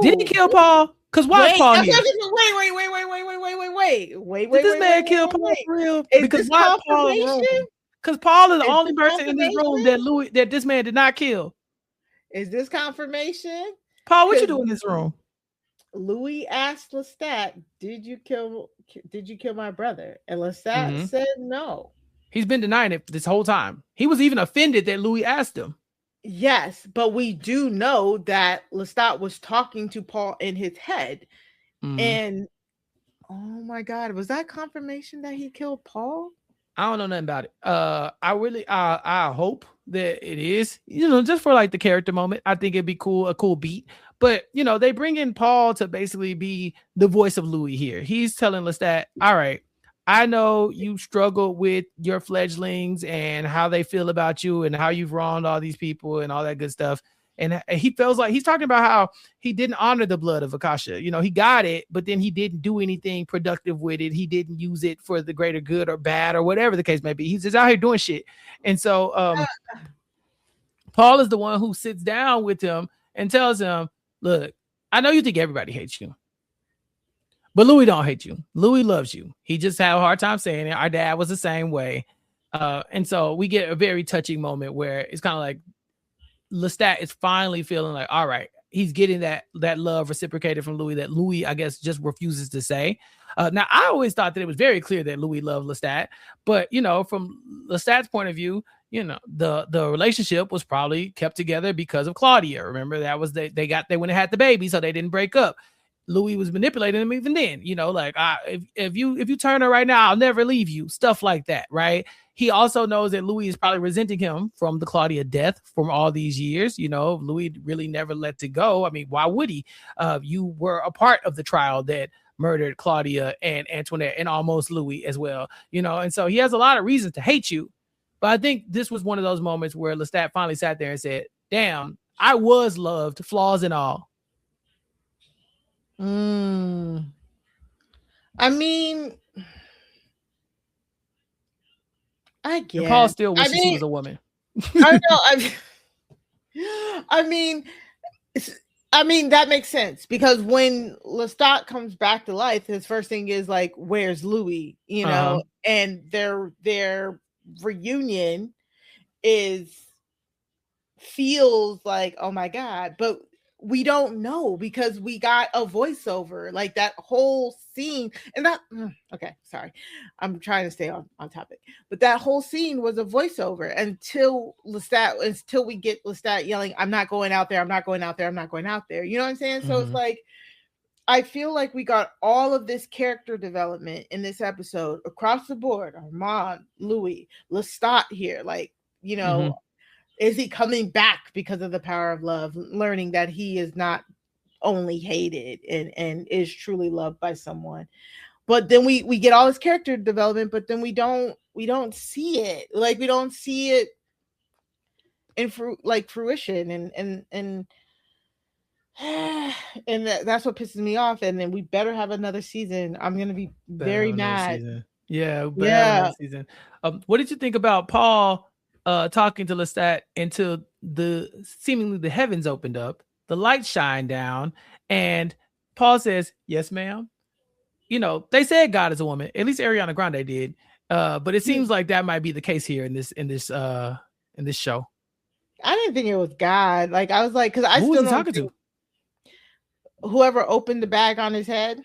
did he kill Paul? Because why is Paul here? Wait. Did this man kill Paul for real? Because why Paul? Because Paul is the only person in this room that this man did not kill. Is this confirmation? Paul, what you doing in this room? Louis asked Lestat, "Did you kill my brother?" And Lestat said no. He's been denying it this whole time. He was even offended that Louis asked him. Yes, but we do know that Lestat was talking to Paul in his head. And oh my God, was that confirmation that he killed Paul? I don't know nothing about it. I hope that it is, just for like the character moment. I think it'd be cool, a cool beat. But, they bring in Paul to basically be the voice of Louis here. He's telling Lestat, all right, I know you struggle with your fledglings and how they feel about you and how you've wronged all these people and all that good stuff. And he feels like he's talking about how he didn't honor the blood of Akasha. He got it, but then he didn't do anything productive with it. He didn't use it for the greater good or bad or whatever the case may be. He's just out here doing shit. And so Paul is the one who sits down with him and tells him, look, I know you think everybody hates you, but Louis don't hate you. Louis loves you. He just had a hard time saying it. Our dad was the same way. And so we get a very touching moment where it's kind of like Lestat is finally feeling like, all right, he's getting that love reciprocated from Louis that Louis, I guess, just refuses to say. Now, I always thought that it was very clear that Louis loved Lestat, but from Lestat's point of view, the relationship was probably kept together because of Claudia. Remember, that was they went and had the baby, so they didn't break up. Louis was manipulating him even then, like if you turn her right now, I'll never leave you, stuff like that, right? He also knows that Louis is probably resenting him from the Claudia death from all these years. Louis really never let it go. I mean, why would he? You were a part of the trial that murdered Claudia and Antoinette and almost Louis as well, and so he has a lot of reasons to hate you. But I think this was one of those moments where Lestat finally sat there and said, damn, I was loved, flaws and all. I mean, I guess. And Paul still wishes he was a woman. I know. I mean, that makes sense because when Lestat comes back to life, his first thing is like, "Where's Louis?" And their reunion feels like, oh my God, but we don't know because we got a voiceover, like that whole scene. And that, okay, sorry, I'm trying to stay on topic, but that whole scene was a voiceover until we get Lestat yelling, I'm not going out there, I'm not going out there, I'm not going out there. You know what I'm saying? So it's like, I feel like we got all of this character development in this episode across the board. Armand, Louis, Lestat here, like, is he coming back because of the power of love, learning that he is not only hated and is truly loved by someone? But then we get all this character development, but then we don't see it. Like, we don't see it in fruition, and that's what pisses me off. And then we better have another season. I'm gonna be very mad. Yeah. Season. What did you think about Paul talking to Lestat until seemingly the heavens opened up, the light shined down, and Paul says, "Yes, ma'am." They said God is a woman. At least Ariana Grande did. But it seems like that might be the case here in this show. I didn't think it was God. Like, I was like, because I Who still was he talking to? Whoever opened the bag on his head.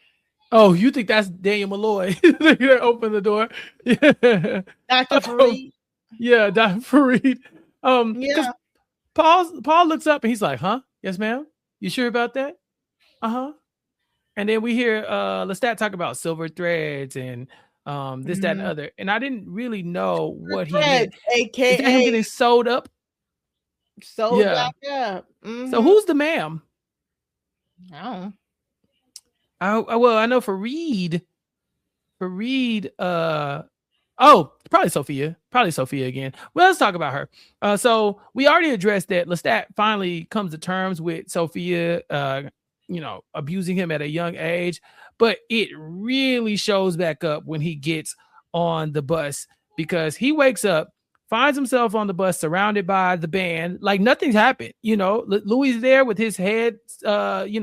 Oh, you think that's Daniel Malloy? They opened the door. Yeah. Dr. Farid. Yeah, Dr. Farid. Yeah. Paul looks up and he's like, huh? Yes, ma'am. You sure about that? Uh-huh. And then we hear Lestat talk about silver threads and this, that, and other. And I didn't really know what he meant. AKA is that him getting sewed up? Back up. Mm-hmm. So who's the ma'am? Oh. Well, I know Farid. Probably Sophia. Probably Sophia again. Well, let's talk about her. So we already addressed that Lestat finally comes to terms with Sophia, abusing him at a young age. But it really shows back up when he gets on the bus, because he wakes up, finds himself on the bus surrounded by the band like nothing's happened. Louis is there with his head, sewn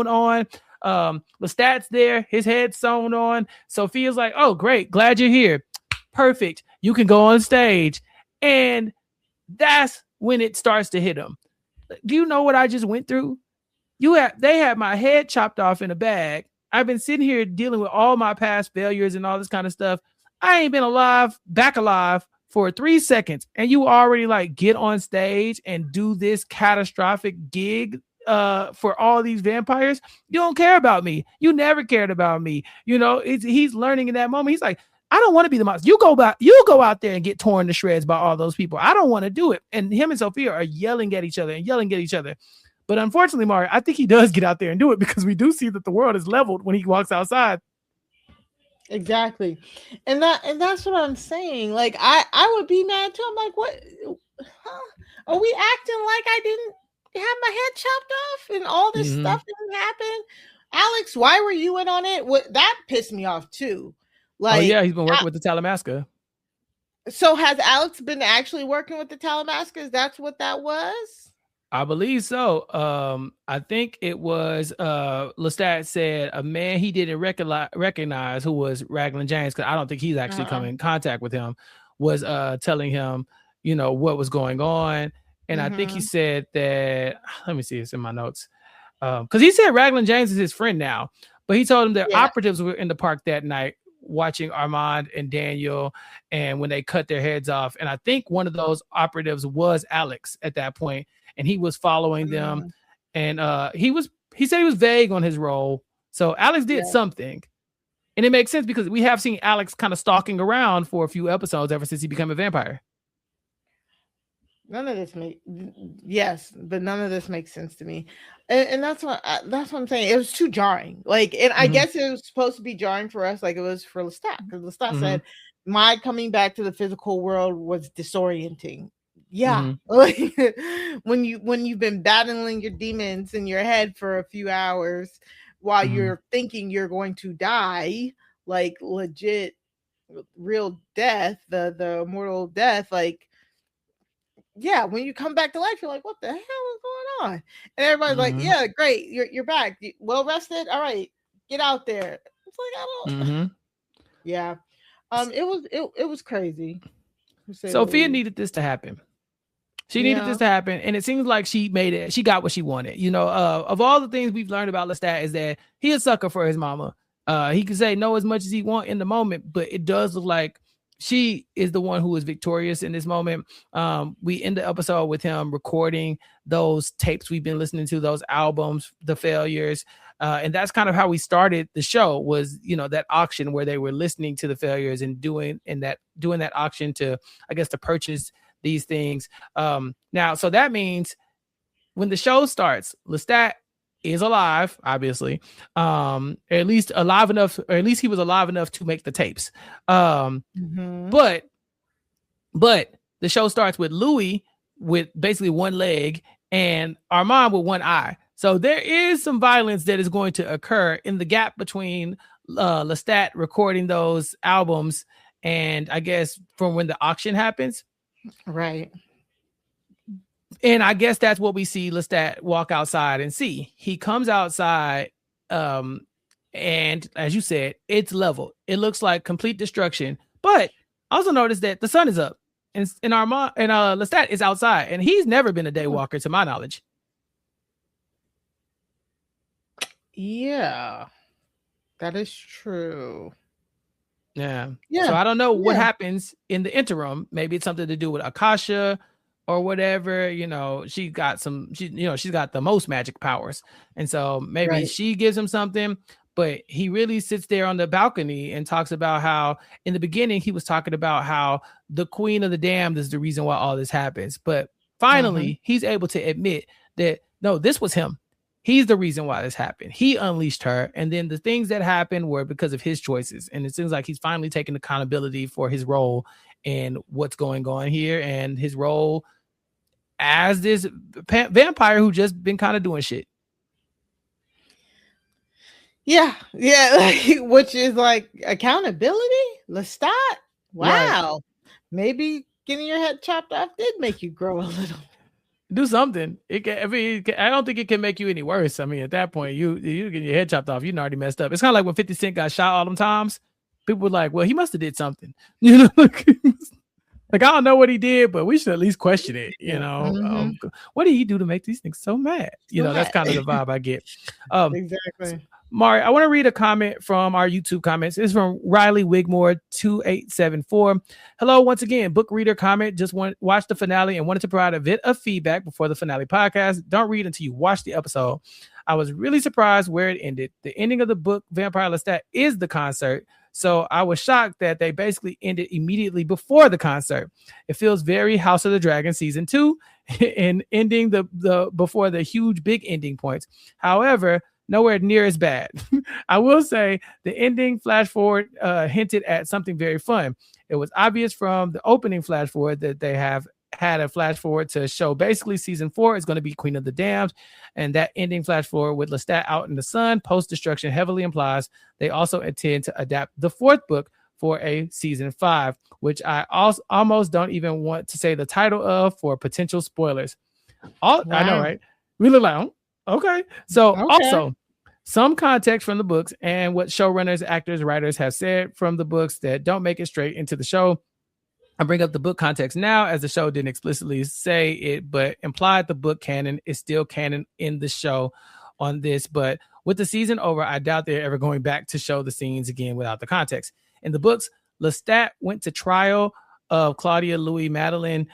on. Lestat's there, his head sewn on. Sophia's like, oh, great, glad you're here. Perfect. You can go on stage. And that's when it starts to hit him. Do you know what I just went through? They had my head chopped off in a bag. I've been sitting here dealing with all my past failures and all this kind of stuff. I ain't been back alive for 3 seconds. And you already like get on stage and do this catastrophic gig for all these vampires. You don't care about me. You never cared about me. He's learning in that moment. He's like, I don't want to be the monster. You go out there and get torn to shreds by all those people. I don't want to do it. And him and Sophia are yelling at each other. But unfortunately, Mari, I think he does get out there and do it, because we do see that the world is leveled when he walks outside. Exactly. And that's what I'm saying. Like, I would be mad too. I'm like, what? Huh? Are we acting like I didn't have my head chopped off and all this stuff didn't happen? Alex, why were you in on it? That pissed me off too. Like, he's been working with the Talamasca. So has Alex been actually working with the Talamascas? That's what that was? I believe so. I think it was Lestat said a man he didn't recognize who was Raglan James, because I don't think he's actually come in contact with him, was telling him, what was going on. And I think he said that, let me see, it's in my notes. Because he said Raglan James is his friend now, but he told him that operatives were in the park that night watching Armand and Daniel, and when they cut their heads off. And I think one of those operatives was Alex at that point, and he was following them. And he said he was vague on his role. So Alex did something. And it makes sense because we have seen Alex kind of stalking around for a few episodes ever since he became a vampire. None of this but none of this makes sense to me, and that's what I'm saying. It was too jarring. Like, and I guess it was supposed to be jarring for us, like it was for Lestat, because Lestat said, "My coming back to the physical world was disorienting." Yeah, like when you've been battling your demons in your head for a few hours while you're thinking you're going to die, like legit, real death, the immortal death, like. Yeah, when you come back to life, you're like, what the hell is going on? And everybody's like, yeah, great, you're back, well rested, all right, get out there. It's like, I don't yeah. It was crazy. Sophia needed this to happen. She needed this to happen, and it seems like she made it. She got what she wanted. Of all the things we've learned about Lestat is that he's a sucker for his mama. He can say no as much as he want in the moment, but it does look like she is the one who is victorious in this moment. We end the episode with him recording those tapes we've been listening to, those albums, the failures. And that's kind of how we started the show, was, that auction where they were listening to the failures and doing that auction to, I guess, to purchase these things. Now, so that means when the show starts, Lestat is alive, obviously, at least alive enough, or at least he was alive enough to make the tapes. But the show starts with Louis with basically one leg and Armand with one eye. So there is some violence that is going to occur in the gap between Lestat recording those albums and, I guess, from when the auction happens. Right. And I guess that's what we see Lestat walk outside and see. He comes outside, and as you said, it's level. It looks like complete destruction. But I also noticed that the sun is up, and Armand and Lestat is outside, and he's never been a day walker, to my knowledge. Yeah, that is true. Yeah. So I don't know what happens in the interim. Maybe it's something to do with Akasha or whatever. She's got the most magic powers. And so maybe she gives him something, but he really sits there on the balcony and talks about how in the beginning he was talking about how the Queen of the Damned is the reason why all this happens. But finally he's able to admit that, no, this was him. He's the reason why this happened. He unleashed her. And then the things that happened were because of his choices. And it seems like he's finally taken accountability for his role and what's going on here, and his role as this vampire who just been kind of doing shit. Yeah. Which is like accountability. Lestat. Wow. Right. Maybe getting your head chopped off did make you grow a little. Do something. I don't think it can make you any worse. I mean, at that point, you get your head chopped off, you already messed up. It's kind of like when 50 Cent got shot all them times. People were like, well, he must have did something. Like I don't know what he did, but we should at least question it. What did he do to make these things so mad? That's kind of the vibe I get. Exactly. Mari, I want to read a comment from our YouTube comments. It's from Riley Wigmore 2874. Hello, once again, book reader comment. Just watched the finale and wanted to provide a bit of feedback before the finale podcast. Don't read until you watch the episode. I was really surprised where it ended. The ending of the book Vampire Lestat is the concert, so I was shocked that they basically ended immediately before the concert. It feels very House of the Dragon season 2 and ending the before the huge big ending points. However, nowhere near as bad. I will say the ending flash forward hinted at something very fun. It was obvious from the opening flash forward that they have had a flash forward to show basically season 4 is going to be Queen of the Damned, and that ending flash forward with Lestat out in the sun post-destruction heavily implies they also intend to adapt the 4th book for a season 5, which I almost don't even want to say the title of for potential spoilers. I know, right? We look like, okay. So also some context from the books and what showrunners, actors, writers have said from the books that don't make it straight into the show. I bring up the book context now as the show didn't explicitly say it, but implied the book canon is still canon in the show on this. But with the season over, I doubt they're ever going back to show the scenes again without the context. In the books, Lestat went to trial of Claudia, Louis, Madeline,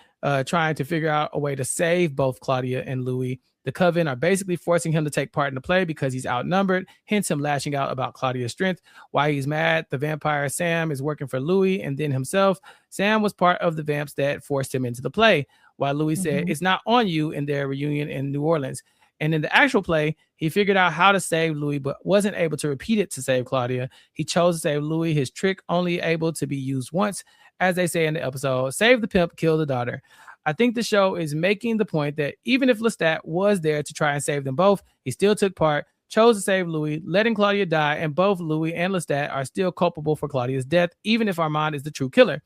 trying to figure out a way to save both Claudia and Louis. The Coven are basically forcing him to take part in the play because he's outnumbered, hence him lashing out about Claudia's strength. Why he's mad, the vampire Sam is working for Louis and then himself. Sam was part of the vamps that forced him into the play, while Louis said, it's not on you in their reunion in New Orleans. And in the actual play, he figured out how to save Louis, but wasn't able to repeat it to save Claudia. He chose to save Louis, his trick only able to be used once. As they say in the episode, save the pimp, kill the daughter. I think the show is making the point that even if Lestat was there to try and save them both, he still took part, chose to save Louis, letting Claudia die, and both Louis and Lestat are still culpable for Claudia's death, even if Armand is the true killer.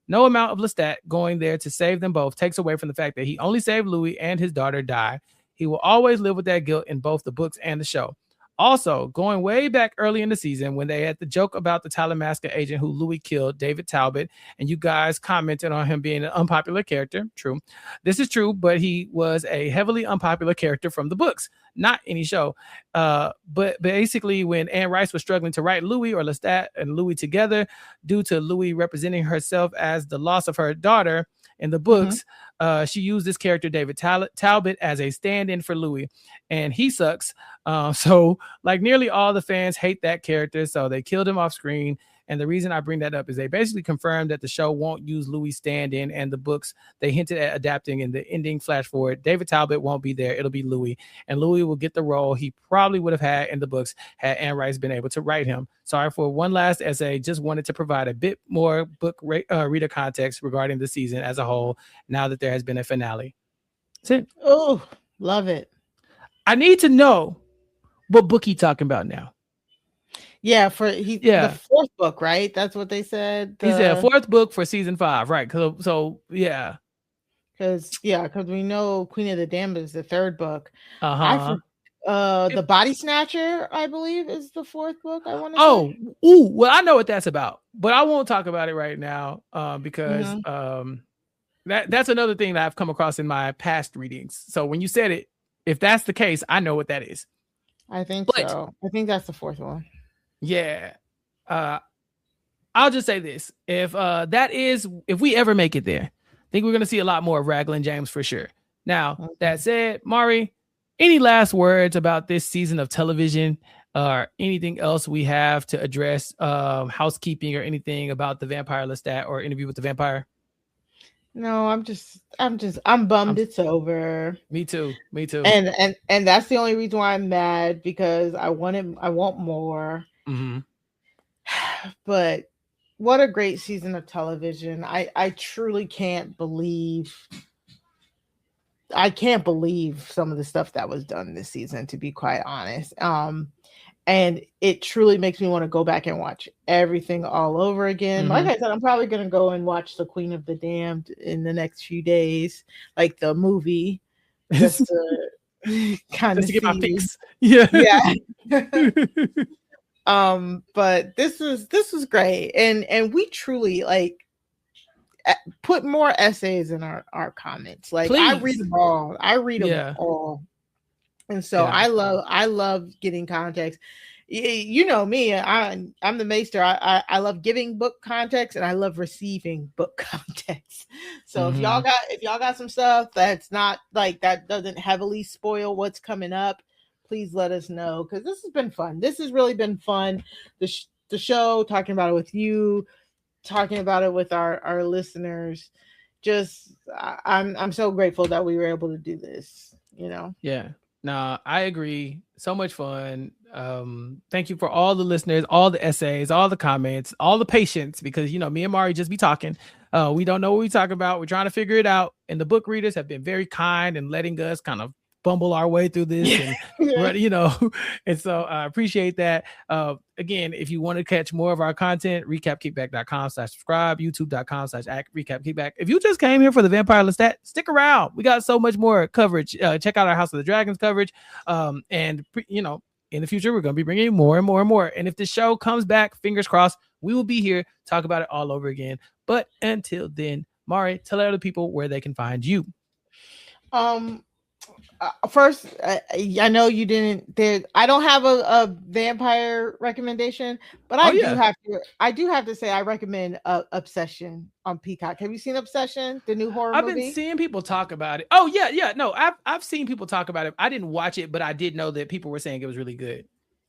No amount of Lestat going there to save them both takes away from the fact that he only saved Louis and his daughter die. He will always live with that guilt in both the books and the show. Also, going way back early in the season when they had the joke about the Talamasca agent who Louis killed, David Talbot, and you guys commented on him being an unpopular character. True. This is true, but he was a heavily unpopular character from the books, not any show. But basically, when Anne Rice was struggling to write Louis or Lestat and Louis together due to Louis representing herself as the loss of her daughter in the books, she used this character, David Talbot, as a stand-in for Louis, and he sucks. So like nearly all the fans hate that character, so they killed him off screen. And the reason I bring that up is they basically confirmed that the show won't use Louis' stand-in, and the books they hinted at adapting in the ending flash forward. David Talbot won't be there. It'll be Louis, and Louis will get the role he probably would have had in the books had Anne Rice been able to write him. Sorry for one last essay. Just wanted to provide a bit more book reader context regarding the season as a whole now that there has been a finale. That's it. Oh, love it. I need to know what book he talking about now. Yeah, the fourth book, right? That's what they said. He said fourth book for season 5, right? So yeah, because we know Queen of the Damned is the third book. The Body Snatcher, I believe, is the fourth book. I want to. Well, I know what that's about, but I won't talk about it right now because that's another thing that I've come across in my past readings. So when you said it, if that's the case, I know what that is. I think so. I think that's the fourth one. Yeah. I'll just say this. If we ever make it there, I think we're going to see a lot more of Raglan James for sure. Now, that said, Mari, any last words about this season of television or anything else we have to address, housekeeping or anything about the Vampire Lestat or Interview with the Vampire? No, I'm bummed it's over. Me too. And that's the only reason why I'm mad, because I want more. Mm-hmm. But what a great season of television. I truly can't believe some of the stuff that was done this season, to be quite honest. And it truly makes me want to go back and watch everything all over again. Like I said, I'm probably going to go and watch The Queen of the Damned in the next few days, like the movie, just to kind of get my fix. Yeah. But this was great, and we truly put more essays in our comments. Like, please. I read them all. And so I love getting context. You know me, I'm the maester. I love giving book context, and I love receiving book context. So if y'all got some stuff that's not like that, doesn't heavily spoil what's coming up, please let us know, because this has been fun. This has really been fun. The show, talking about it with you, talking about it with our listeners. Just I'm so grateful that we were able to do this. Yeah. No, I agree. So much fun. Thank you for all the listeners, all the essays, all the comments, all the patience, because me and Mari just be talking. We don't know what we talk about. We're trying to figure it out. And the book readers have been very kind and letting us kind of fumble our way through this and and so I appreciate that. Again, if you want to catch more of our content, recapkickback.com/subscribe, youtube.com/recapkickback. If you just came here for the Vampire Lestat, stick around. We got so much more coverage. Check out our House of the Dragons coverage. In the future, we're going to be bringing you more and more and more. And if the show comes back, fingers crossed, we will be here, talk about it all over again. But until then, Mari, tell other people where they can find you. First, I know you didn't. I don't have a vampire recommendation, but I do have to say I recommend Obsession on Peacock. Have you seen Obsession, the new horror movie? I've been seeing people talk about it. Oh yeah. No, I've seen people talk about it. I didn't watch it, but I did know that people were saying it was really good.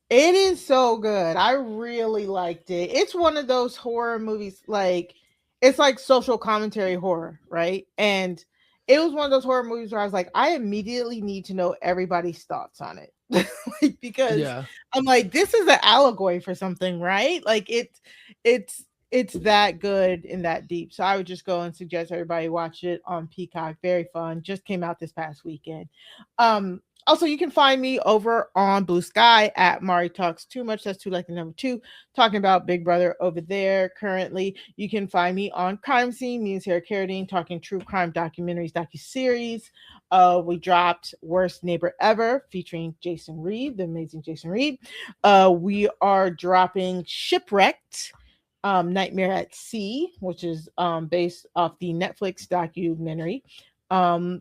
It is so good. I really liked it. It's one of those horror movies, like it's like social commentary horror, right? And it was one of those horror movies where I was like, I immediately need to know everybody's thoughts on it. because I'm like, this is an allegory for something, right? Like it's that good and that deep. So I would just go and suggest everybody watch it on Peacock. Very fun. Just came out this past weekend. Also, you can find me over on Blue Sky at Mari Talks Too Much. That's 2 like the number 2, talking about Big Brother over there currently. You can find me on Crime Scene, me and Sarah Carradine, talking true crime documentaries, docuseries. We dropped Worst Neighbor Ever, featuring Jason Reed, the amazing Jason Reed. We are dropping Shipwrecked, Nightmare at Sea, which is based off the Netflix documentary.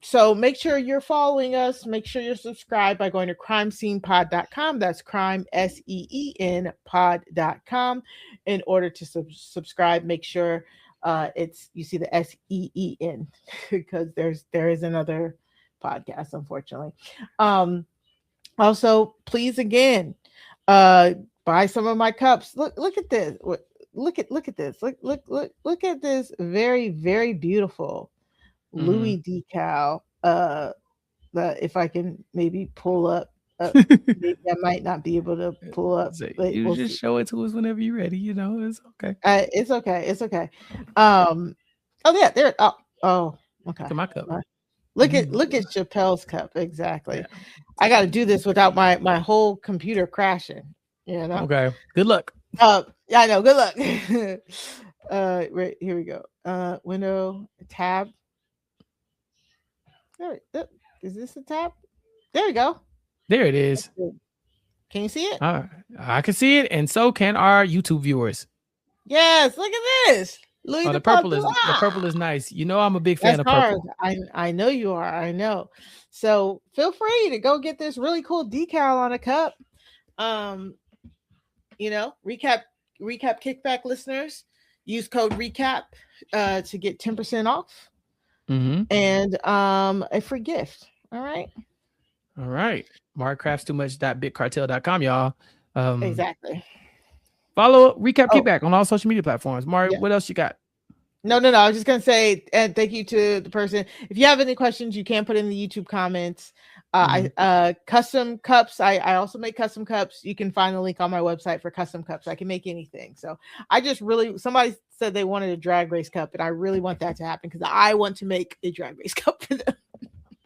So make sure you're following us. Make sure you're subscribed by going to crimescenepod.com. That's crime, SEEN pod.com. In order to subscribe, make sure you see the SEEN because there is another podcast, unfortunately. Also, please again, buy some of my cups. Look at this. Look at this. Look at this very, very beautiful Louis decal. If I can maybe pull up, maybe I might not be able to pull up. But you just show it to us whenever you're ready. It's okay. It's okay. Oh yeah, there. Oh, okay. Look at my cup. Look at Chappell's cup. Exactly. Yeah. I got to do this without my whole computer crashing. Okay. Good luck. Yeah, I know. Good luck. Right here we go. Window tab. There, is this a tab? There we go. There it is. Can you see it? I can see it, and so can our YouTube viewers. Yes, look at this. The purple is nice. I'm a big fan of purple. I know you are. I know. So feel free to go get this really cool decal on a cup. Recap Kickback listeners, use code RECAP to get 10% off. And a free gift. All right. MariCraftsTooMuch.BigCartel.com, y'all. Exactly. Follow Recap Kickback on all social media platforms. Mari, what else you got? No. I was just gonna say, and thank you to the person. If you have any questions, you can put in the YouTube comments. Custom cups. I also make custom cups. You can find the link on my website for custom cups. I can make anything. So somebody said they wanted a drag race cup, and I really want that to happen because I want to make a drag race cup for them.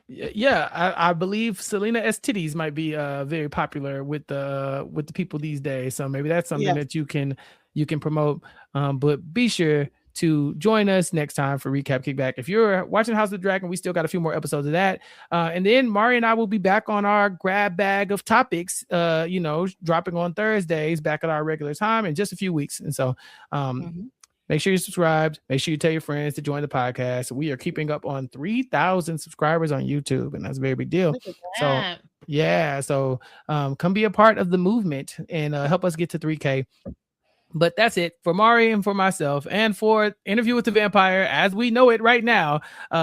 Yeah, I believe Selena S. Titties might be very popular with the people these days. So maybe that's something that you can promote. But be sure to join us next time for Recap Kickback. If you're watching House of the Dragon, we still got a few more episodes of that. And then Mari and I will be back on our grab bag of topics, dropping on Thursdays back at our regular time in just a few weeks. And so make sure you're subscribed. Make sure you tell your friends to join the podcast. We are keeping up on 3,000 subscribers on YouTube, and that's a very big deal. So come be a part of the movement and help us get to 3K. But that's it for Mari and for myself and for Interview with the Vampire as we know it right now.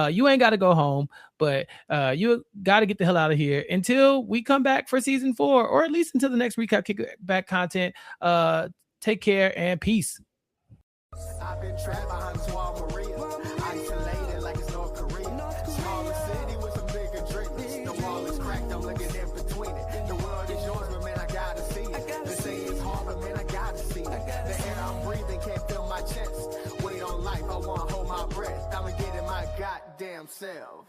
You ain't got to go home, but you got to get the hell out of here until we come back for season 4, or at least until the next Recap Kickback content. Take care and peace. I've been trapped behind Suave Maria, isolated like it's North Korea. Smaller city with some bigger dreams. The wall is cracked, I'm looking in between it. The world is yours, but man, I gotta see it. They say it's hard, but man, I gotta see it. The air I'm breathing can't feel my chest. Wait on life, I wanna hold my breath. I'ma get in my goddamn self.